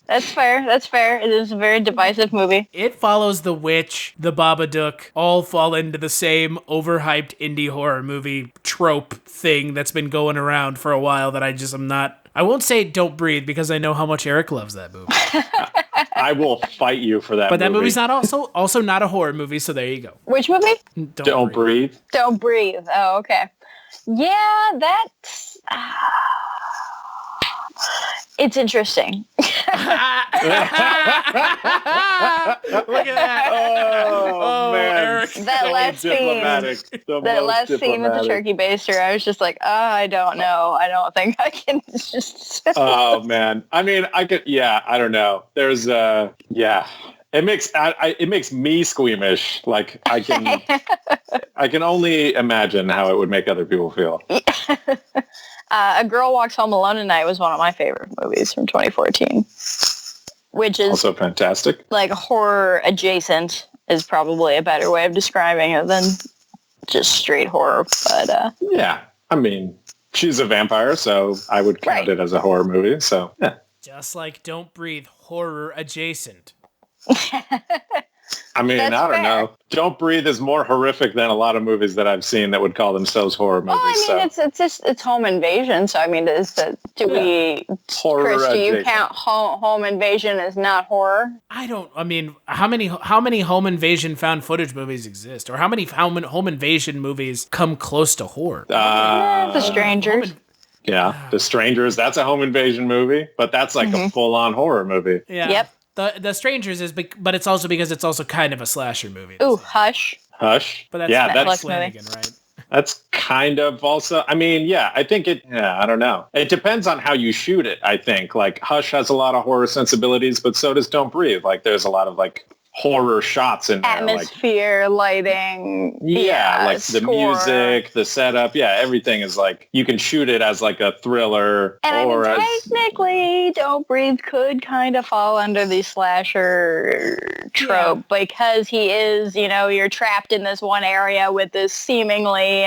That's fair. It is a very divisive movie. It Follows, The Witch, The Babadook, all fall into the same overhyped indie horror movie trope thing that's been going around for a while that I won't say Don't Breathe because I know how much Eric loves that movie. I will fight you for that movie. But that movie's not also not a horror movie, so there you go. Which movie? Don't Breathe. Don't Breathe. Oh, okay. Yeah, that's... It's interesting. Look at that. Oh man. Eric. That last scene with the turkey baster, I was just like, I don't know. I don't think I can just... Oh man. I mean, I don't know. There's it makes me squeamish. Like I can only imagine how it would make other people feel. A Girl Walks Home Alone at Night was one of my favorite movies from 2014. which is also fantastic. Like horror adjacent is probably a better way of describing it than just straight horror. But yeah, I mean, she's a vampire, so I would count it as a horror movie. So yeah. Just like Don't Breathe, horror adjacent. I mean, That's I don't fair. know. Don't Breathe is more horrific than a lot of movies that I've seen that would call themselves horror movies. Well, I mean, it's home invasion. So I mean, Horror Chris, do you adjacent. count home invasion as not horror? I mean, how many home invasion found footage movies exist, or how many home invasion movies come close to horror? The Strangers. Yeah, The Strangers. That's a home invasion movie, but that's like a full-on horror movie. Yeah. Yep. The Strangers is, but it's also because it's also kind of a slasher movie. Ooh, Hush. Hush. But that's yeah, that's Flanagan, right? That's kind of also, I mean, yeah, I think I don't know. It depends on how you shoot it, I think. Like, Hush has a lot of horror sensibilities, but so does Don't Breathe. Like, there's a lot of, like, horror shots in there. Atmosphere, lighting. Like the score. music, the setup. Yeah, everything is like, you can shoot it as like a thriller. And or I mean, as, technically, Don't Breathe could kind of fall under the slasher trope because he is, you're trapped in this one area with this seemingly,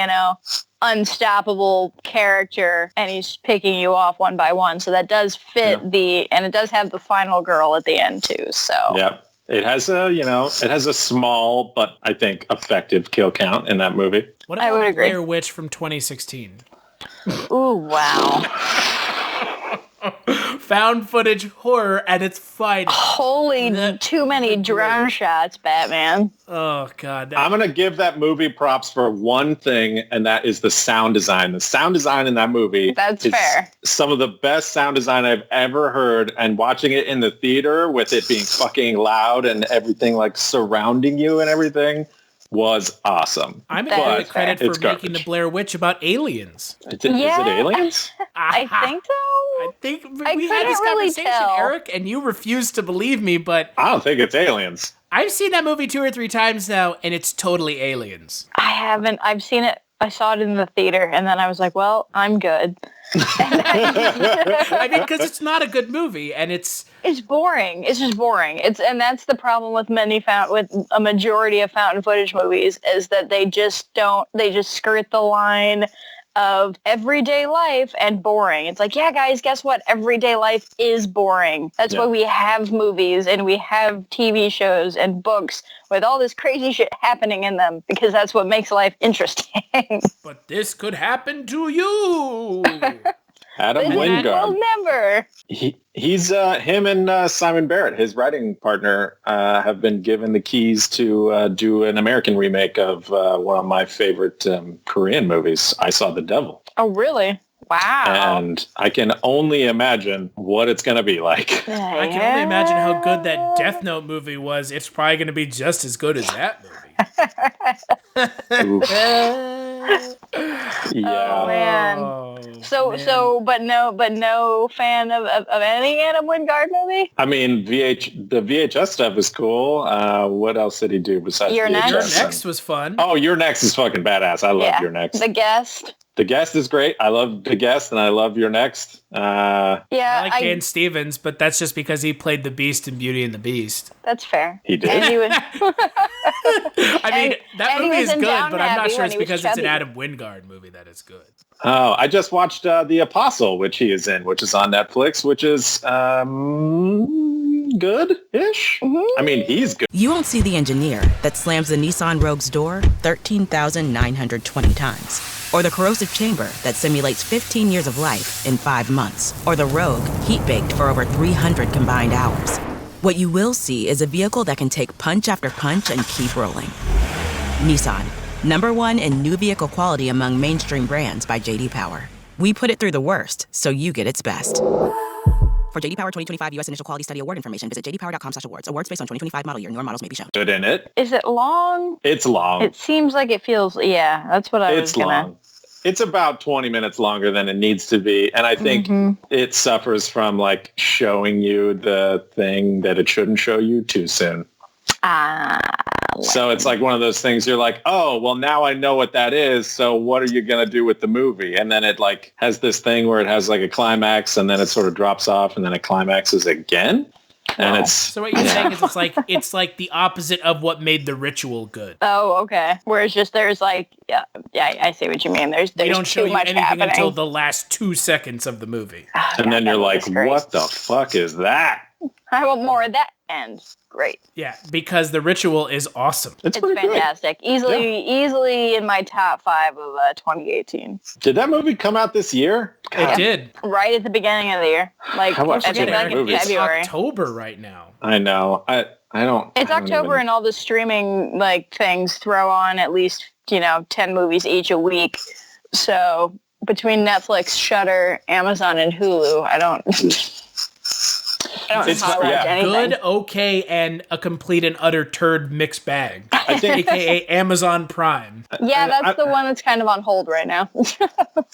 unstoppable character, and he's picking you off one by one. So that does fit and it does have the final girl at the end too. So yeah. It has a small but I think effective kill count in that movie. What about Blair Witch from 2016? Ooh, wow. Found footage horror at its finest. Holy, too many drone shots, Batman. Oh, God. I'm going to give that movie props for one thing, and that is the sound design. The sound design in that movie That's is fair. some of the best sound design I've ever heard, and watching it in the theater with it being fucking loud and everything like surrounding you and everything was awesome. I'm going to give credit for it's making the Blair Witch about aliens. Is it aliens? I think so. I think I we had this couldn't really conversation, tell. Eric, and you refused to believe me, but I don't think it's aliens. I've seen that movie 2 or 3 times now, and it's totally aliens. I haven't. I've seen it. I saw it in the theater, and then I was like, well, I'm good. I mean, because it's not a good movie, and it's boring. It's just boring. And that's the problem with with a majority of found footage movies is that they just skirt the line of everyday life and boring. It's like, yeah, guys, guess what? Everyday life is boring. That's why we have movies and we have TV shows and books with all this crazy shit happening in them because that's what makes life interesting. But this could happen to you. Adam Will Wingard. never. He's him and Simon Barrett, his writing partner, have been given the keys to do an American remake of one of my favorite Korean movies, I Saw the Devil. Oh, really? Wow. And I can only imagine what it's going to be like. I can only imagine how good that Death Note movie was. It's probably going to be just as good as that movie. Yeah. Oh man. But no fan of any Adam Wingard movie? I mean, the VHS stuff is cool. What else did he do besides Your VHS? Next? Your Next was fun. Oh, Your Next is fucking badass. I love Your Next. The Guest. The Guest is great. I love The Guest, and I love Your Next. Yeah, I like Dan Stevens, but that's just because he played the Beast in Beauty and the Beast. That's fair. He did. And he was, I mean, that and he movie was is in good, Downton but I'm not Abbey sure when it's he was because it's an chubby. Adam Wingard movie that it's good. Oh, I just watched The Apostle, which he is in, which is on Netflix, which is good-ish. I mean, he's good. You won't see the engineer that slams the Nissan Rogue's door 13,920 times. Or the corrosive chamber that simulates 15 years of life in 5 months. Or the Rogue heat-baked for over 300 combined hours. What you will see is a vehicle that can take punch after punch and keep rolling. Nissan, #1 in new vehicle quality among mainstream brands by J.D. Power. We put it through the worst, so you get its best. For J.D. Power 2025 U.S. Initial Quality Study Award information, visit jdpower.com/awards. Awards based on 2025 model year. Newer models may be shown. Good in it. is it long? It's long. It seems like it feels, that's what I was It's gonna... long. It's about 20 minutes longer than it needs to be. And I think it suffers from like showing you the thing that it shouldn't show you too soon. So it's like one of those things you're like, oh, well, now I know what that is. So what are you going to do with the movie? And then it like has this thing where it has like a climax and then it sort of drops off and then it climaxes again. And it's So what you're saying is it's like the opposite of what made The Ritual good. Oh, okay. Whereas just there's like, yeah, I see what you mean. There's We don't show too you much anything happening. until the last 2 seconds of the movie. and then you're like, what the fuck is that? I want more of that end. Great. Yeah, because The Ritual is awesome. It's fantastic. Easily in my top 5 of 2018. Did that movie come out this year? It did. Right at the beginning of the year. Like, How much I think like in It's February. October right now. I know. I don't. It's I don't October even- and all the streaming like things throw on at least, 10 movies each a week. So between Netflix, Shudder, Amazon, and Hulu, I don't It's watch anything. good, okay, and a complete and utter turd mixed bag. I think, AKA Amazon Prime. Yeah, that's the one that's kind of on hold right now.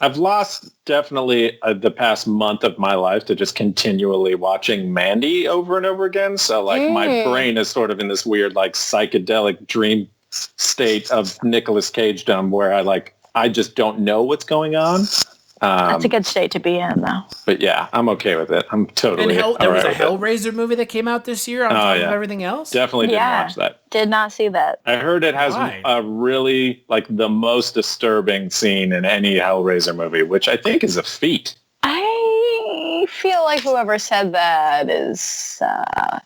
I've lost definitely the past month of my life to just continually watching Mandy over and over again. So like my brain is sort of in this weird like psychedelic dream state of Nicolas Cage-dom where I just don't know what's going on. That's a good state to be in, though. But yeah, I'm okay with it. I'm totally And there was a with it. Hellraiser movie that came out this year on top of everything else. Definitely didn't watch that. Did not see that. I heard it has Why? a really, the most disturbing scene in any Hellraiser movie, which I think is a feat. I feel like whoever said that is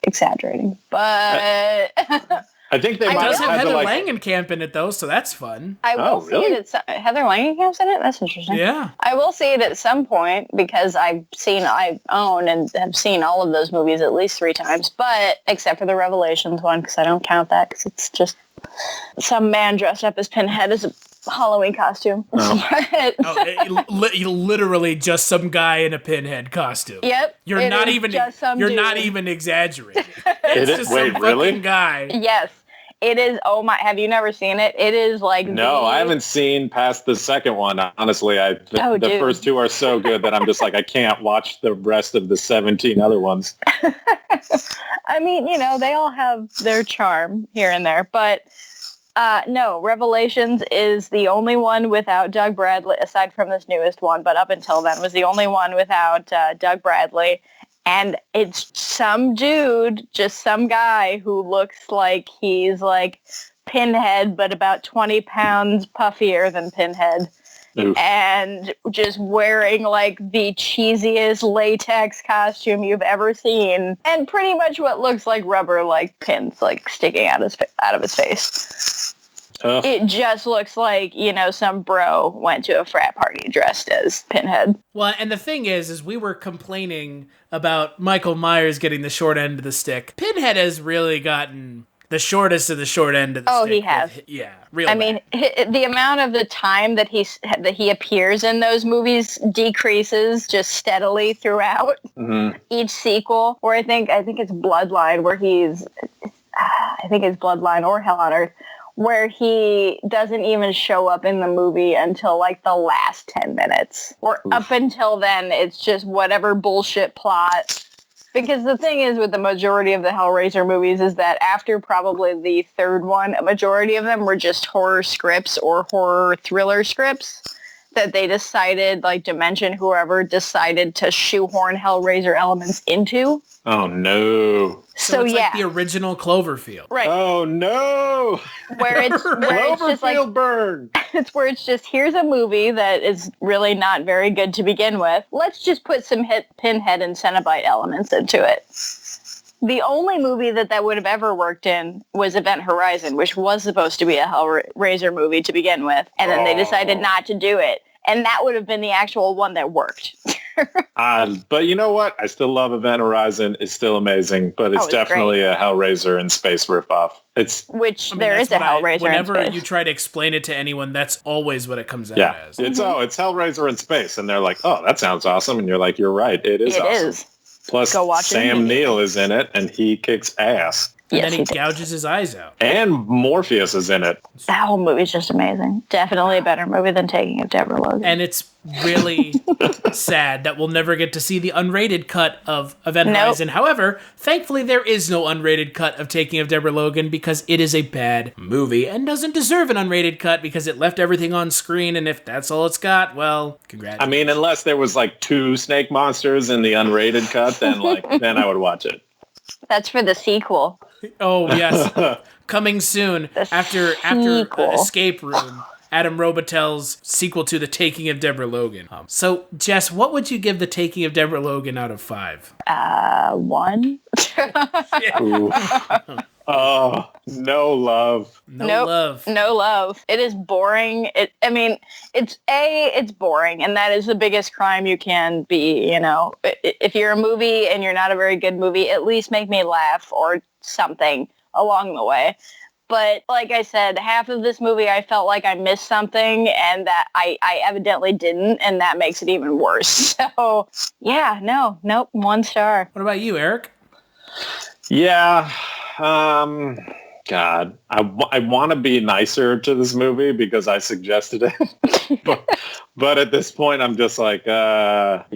exaggerating, but I think they It might does have have had Heather to Langenkamp in it, though, so that's fun. I will see it at Heather Langenkamp's in it. That's interesting. Yeah. I will see it at some point because I own and have seen all of those movies at least 3 times, but except for the Revelations one because I don't count that because it's just some man dressed up as Pinhead as a Halloween costume. Literally just some guy in a Pinhead costume. Yep. You're it not is even just some you're dude. not even exaggerating. It's just Wait, some really? fucking guy. Yes. It is. Oh my! Have you never seen it? It is like No, I haven't seen past the second one. Honestly, the dude. first 2 are so good that I'm just I can't watch the rest of the 17 other ones. I mean, they all have their charm here and there, but no, Revelations is the only one without Doug Bradley, aside from this newest one, but up until then was the only one without Doug Bradley. And it's some dude, just some guy who looks like he's like Pinhead, but about 20 pounds puffier than Pinhead. Oof. And just wearing like the cheesiest latex costume you've ever seen. And pretty much what looks like rubber like pins like sticking out of his face. It just looks like, some bro went to a frat party dressed as Pinhead. Well, and the thing is we were complaining about Michael Myers getting the short end of the stick. Pinhead has really gotten the shortest of the short end of the stick. Oh, he has. Real I mean, the amount of the time that he appears in those movies decreases just steadily throughout each sequel. Or I think it's Bloodline where it's Bloodline or Hell on Earth, where he doesn't even show up in the movie until like the last 10 minutes. Or up until then, it's just whatever bullshit plot. Because the thing is with the majority of the Hellraiser movies is that after probably the 3rd one, a majority of them were just horror scripts or horror thriller scripts that they decided, like Dimension, whoever, decided to shoehorn Hellraiser elements into. Oh, no. So it's like the original Cloverfield. Right. Oh, no. Where it's just like burn. It's where it's just, here's a movie that is really not very good to begin with. Let's just put some Pinhead and Cenobite elements into it. The only movie that would have ever worked in was Event Horizon, which was supposed to be a Hellraiser movie to begin with, and then they decided not to do it. And that would have been the actual one that worked. But you know what? I still love Event Horizon. It's still amazing, but it's definitely a Hellraiser in space ripoff. There is a Hellraiser in whenever space. you try to explain it to anyone, that's always what it comes out as. It's Hellraiser in space, and they're like, oh, that sounds awesome, and you're like, you're right, it is awesome. Plus, Go watch Sam Neill is in it, and he kicks ass. And then he gouges his eyes out. And Morpheus is in it. That whole movie's just amazing. Definitely a better movie than Taking of Deborah Logan. And it's really sad that we'll never get to see the unrated cut of Event Horizon. However, thankfully there is no unrated cut of Taking of Deborah Logan because it is a bad movie and doesn't deserve an unrated cut because it left everything on screen, and if that's all it's got, well, congratulations. I mean, unless there was like 2 snake monsters in the unrated cut, then I would watch it. That's for the sequel. Oh, yes. Coming soon after Escape Room. Adam Robitel's sequel to The Taking of Deborah Logan. So, Jess, what would you give The Taking of Deborah Logan out of 5? 1. Oh, no love. No love. No love. It is boring. It's boring, and that is the biggest crime you can be, you know. If you're a movie and you're not a very good movie, at least make me laugh or something along the way. But like I said, half of this movie I felt like I missed something and that I evidently didn't, and that makes it even worse. So, yeah, nope, 1 star. What about you, Eric? Yeah, God, I want to be nicer to this movie because I suggested it. but at this point, I'm just like, maybe,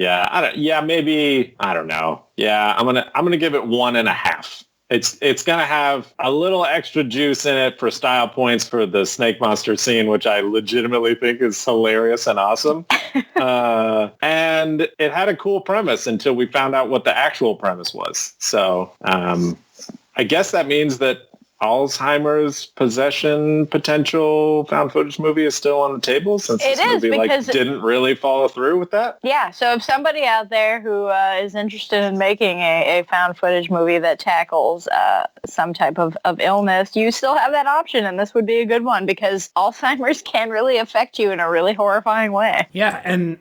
I don't know. Yeah, I'm gonna give it 1.5. It's going to have a little extra juice in it for style points for the snake monster scene, which I legitimately think is hilarious and awesome. And it had a cool premise until we found out what the actual premise was. So I guess that means that Alzheimer's possession potential found footage movie is still on the table since this movie didn't really follow through with that. Yeah, so if somebody out there who is interested in making a found footage movie that tackles some type of illness, you still have that option, and this would be a good one because Alzheimer's can really affect you in a really horrifying way. Yeah, and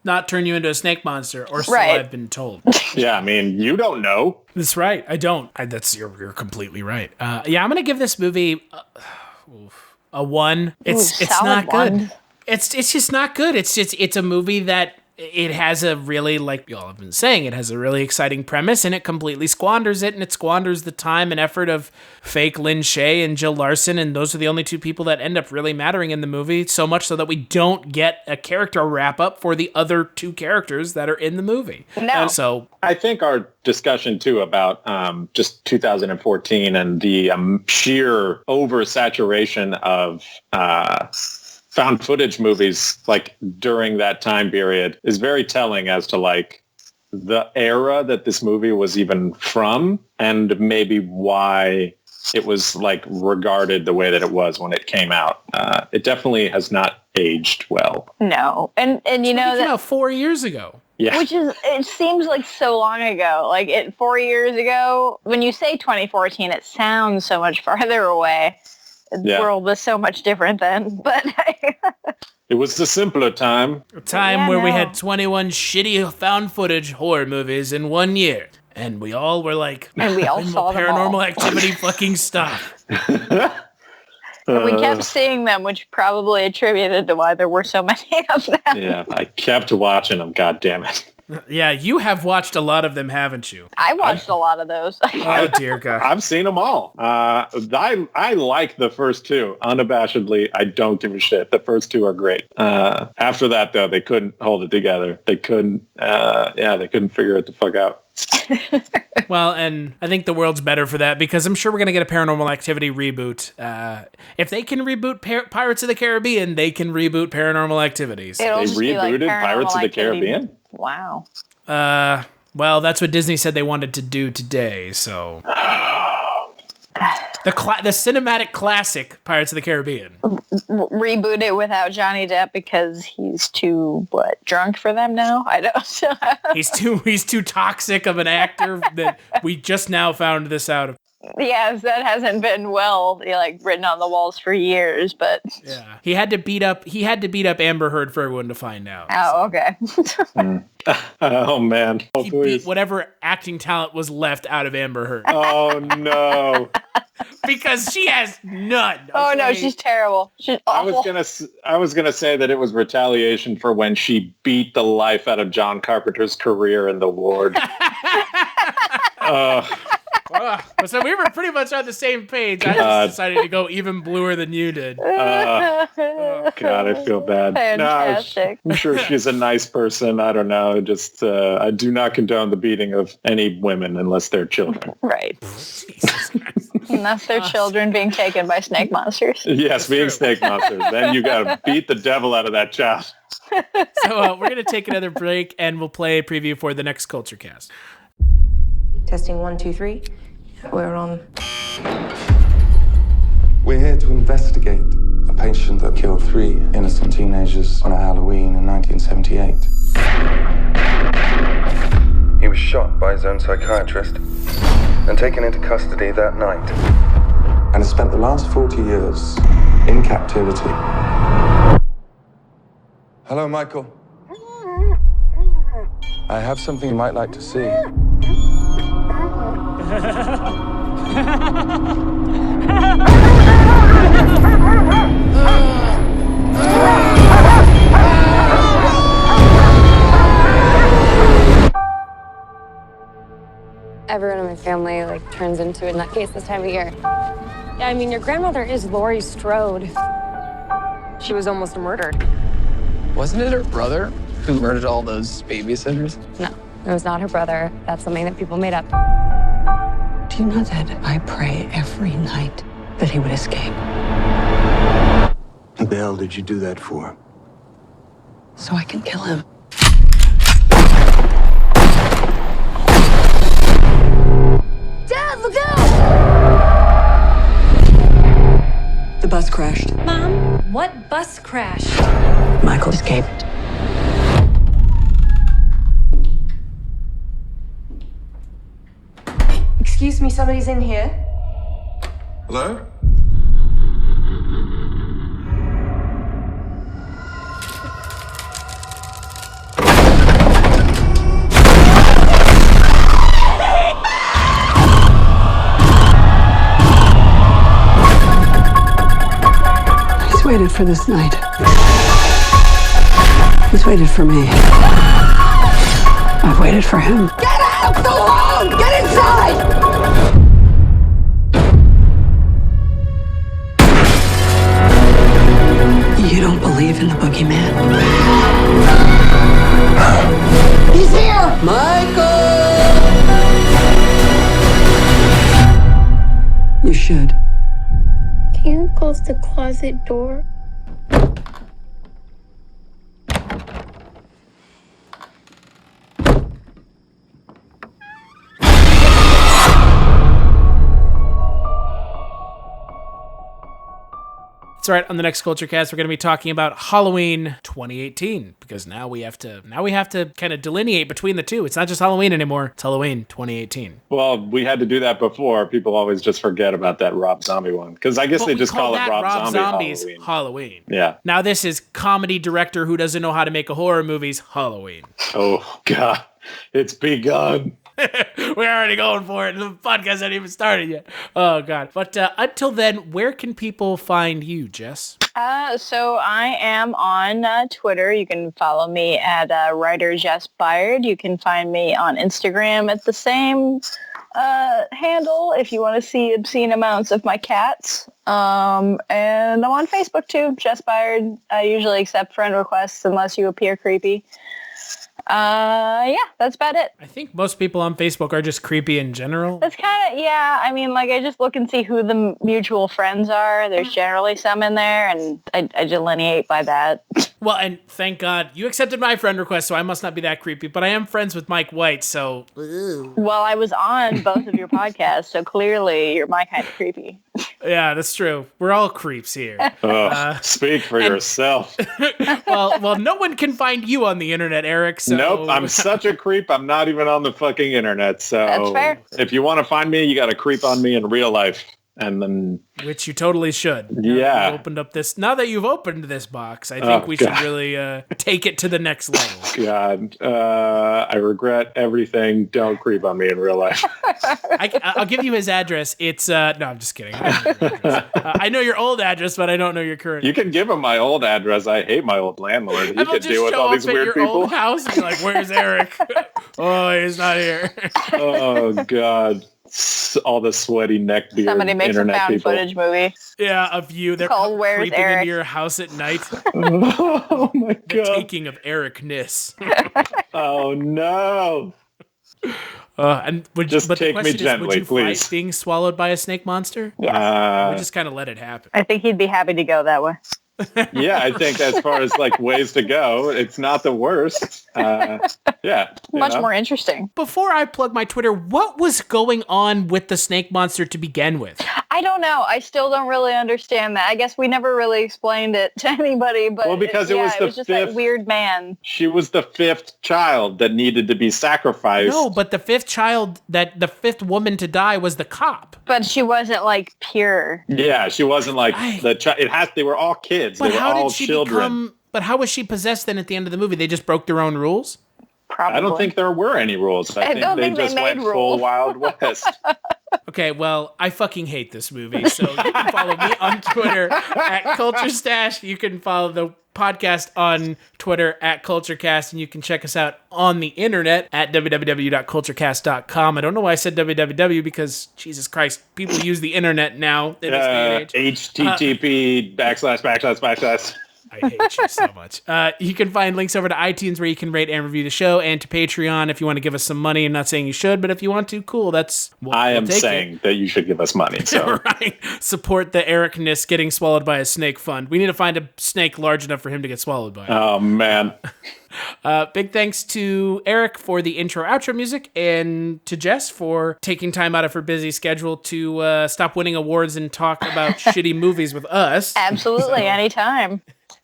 not turn you into a snake monster, or so right. I've been told. Yeah, I mean, you don't know. That's right. I don't. You're completely right. Yeah, I'm gonna give this movie a 1. It's not good. It's just not good. It's a movie that it has a really, like y'all have been saying, it has a really exciting premise, and it completely squanders it, and it squanders the time and effort of fake Lynn Shay and Jill Larson, and those are the only two people that end up really mattering in the movie, so much so that we don't get a character wrap-up for the other 2 characters that are in the movie. No. And so I think our discussion, too, about just 2014 and the sheer oversaturation of found footage movies like during that time period is very telling as to like the era that this movie was even from and maybe why it was like regarded the way that it was when it came out. It definitely has not aged well. No. And you know, it came out 4 years ago. Yeah. Which is, it seems like so long ago. Like 4 years ago, when you say 2014, it sounds so much farther away. The world was so much different then, but it was a simpler time. A time where we had 21 shitty found footage horror movies in 1 year. And we all were like, and we all saw them all. Paranormal Activity fucking stuff. And we kept seeing them, which probably attributed to why there were so many of them. Yeah, I kept watching them, God damn it. Yeah, you have watched a lot of them, haven't you? I watched a lot of those. Oh, dear God. I've seen them all. I like the first 2. Unabashedly, I don't give a shit. The first 2 are great. After that, though, they couldn't hold it together. They couldn't figure it the fuck out. Well, and I think the world's better for that because I'm sure we're going to get a Paranormal Activity reboot. If they can reboot Pirates of the Caribbean, they can reboot Paranormal Activities. They rebooted Pirates of the Caribbean? Wow. Well, that's what Disney said they wanted to do today, so... The cinematic classic Pirates of the Caribbean. Reboot it without Johnny Depp because he's too drunk for them now? I don't. He's too toxic of an actor that we just now found this out of. Yes, that hasn't been written on the walls for years, but yeah, he had to beat up Amber Heard for everyone to find out. Oh, okay. Oh man, he beat whatever acting talent was left out of Amber Heard. Oh no. Because she has none. Okay? Oh no, she's terrible. She's awful. I was gonna say that it was retaliation for when she beat the life out of John Carpenter's career in The Ward. So we were pretty much on the same page. I just decided to go even bluer than you did. God, I feel bad. Fantastic. No, I'm sure she's a nice person. I don't know. Just I do not condone the beating of any women unless they're children. Right. Unless they're children being taken by snake monsters. Yes, being snake monsters. Then you got to beat the devil out of that child. So we're going to take another break and we'll play a preview for the next Kulturecast. Testing 1, 2, 3. we're on. We're here to investigate a patient that killed 3 innocent teenagers on a Halloween in 1978. He was shot by his own psychiatrist and taken into custody that night, and has spent the last 40 years in captivity. Hello, Michael. I have something you might like to see. Everyone in my family turns into a nutcase this time of year. Yeah, I mean, your grandmother is Laurie Strode. She was almost murdered. Wasn't it her brother who murdered all those babysitters? No, it was not her brother. That's something that people made up. Do you know that I pray every night that he would escape? What the hell did you do that for? So I can kill him. Dad, look out! The bus crashed. Mom, what bus crashed? Michael escaped. Excuse me, somebody's in here. Hello? He's waited for this night. He's waited for me. I've waited for him. Get out! Go home! Get inside! You don't believe in the boogeyman? He's here! Michael! You should. Can you close the closet door? That's right. On the next Kulturecast, we're going to be talking about Halloween 2018 because now we have to kind of delineate between the two. It's not just Halloween anymore. It's Halloween 2018. Well, we had to do that before. People always just forget about that Rob Zombie one because I guess Well, they just call it that Rob Zombie's Halloween. Halloween. Yeah. Now this is comedy director who doesn't know how to make a horror movies Halloween. Oh God, it's begun. We're already going for it. The podcast hasn't even started yet. Oh, God. But until then, where can people find you, Jess? So I am on Twitter. You can follow me at writer Jess Byard. You can find me on Instagram at the same handle if you want to see obscene amounts of my cats. And I'm on Facebook, too, Jess Byard. I usually accept friend requests unless you appear creepy. Yeah, that's about it. I think most people on Facebook are just creepy in general. That's kind of, yeah, I mean, I just look and see who the mutual friends are. There's generally some in there, and I delineate by that. Well, and thank God you accepted my friend request, so I must not be that creepy, but I am friends with Mike White, so... Well, I was on both of your podcasts, so clearly you're my kind of creepy. Yeah, that's true. We're all creeps here. Speak for yourself. well, no one can find you on the internet, Eric, so... Nope, I'm such a creep. I'm not even on the fucking internet, so... That's fair. If you want to find me, you got to creep on me in real life. And then... Which you totally should. Yeah. Now that you've opened this box, I think we should really take it to the next level. God, I regret everything. Don't creep on me in real life. I'll give you his address. It's, no, I'm just kidding. I know your old address, but I don't know your current. You can give him my old address. I hate my old landlord. He can deal with all these weird people. Old house and be like, where's Eric? Oh, he's not here. Oh, God. All the sweaty neck beard. Somebody makes a found people. footage movie. Yeah, of you. They're called Where's creeping Eric? into your house at night. Oh my God. The Taking of Eric Kniss. Oh no. And just take me gently, would you please. Fight being swallowed by a snake monster? Yeah. We just kind of let it happen. I think he'd be happy to go that way. Yeah, I think as far as like ways to go, it's not the worst. Much more interesting. Before I plug my Twitter, what was going on with the snake monster to begin with? I don't know. I still don't really understand that. I guess we never really explained it to anybody, but well, because it was just that weird man. She was the fifth child that needed to be sacrificed. No, but the fifth woman to die was the cop. But she wasn't like pure. Yeah, she wasn't like the child. They were all kids. But they were how all did she children. But how was she possessed then at the end of the movie? They just broke their own rules? Probably. I don't think there were any rules. I think they just went full Wild West. Okay, well, I fucking hate this movie. So you can follow me on Twitter at Kulturestash. You can follow the podcast on Twitter at Kulturecast, and you can check us out on the internet at www.kulturecast.com. I don't know why I said www because, Jesus Christ, people use the internet now in this day and age. HTTP // I hate you so much. You can find links over to iTunes where you can rate and review the show, and to Patreon if you want to give us some money. I'm not saying you should, but if you want to, cool. I am saying that you should give us money. So right. Support the Eric Kniss getting swallowed by a snake fund. We need to find a snake large enough for him to get swallowed by. Oh, man. Big thanks to Eric for the intro-outro music, and to Jess for taking time out of her busy schedule to stop winning awards and talk about shitty movies with us. Absolutely, anytime.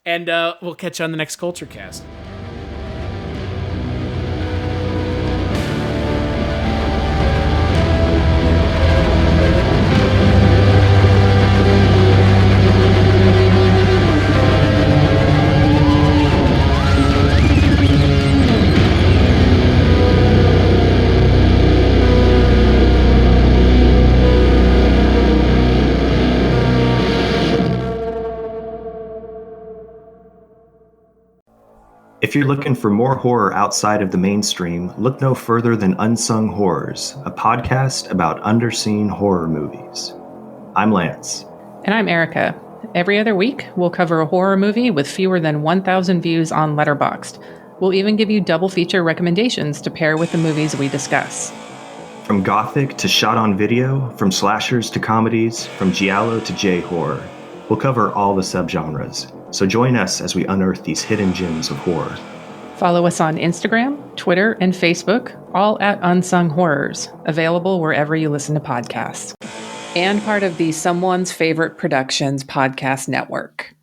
And we'll catch you on the next Kulturecast. If you're looking for more horror outside of the mainstream, look no further than Unsung Horrors, a podcast about underseen horror movies. I'm Lance. And I'm Erica. Every other week, we'll cover a horror movie with fewer than 1,000 views on Letterboxd. We'll even give you double feature recommendations to pair with the movies we discuss. From gothic to shot on video, from slashers to comedies, from giallo to J-horror. We'll cover all the subgenres. So join us as we unearth these hidden gems of horror. Follow us on Instagram, Twitter, and Facebook, all at Unsung Horrors, available wherever you listen to podcasts. And part of the Someone's Favorite Productions podcast network.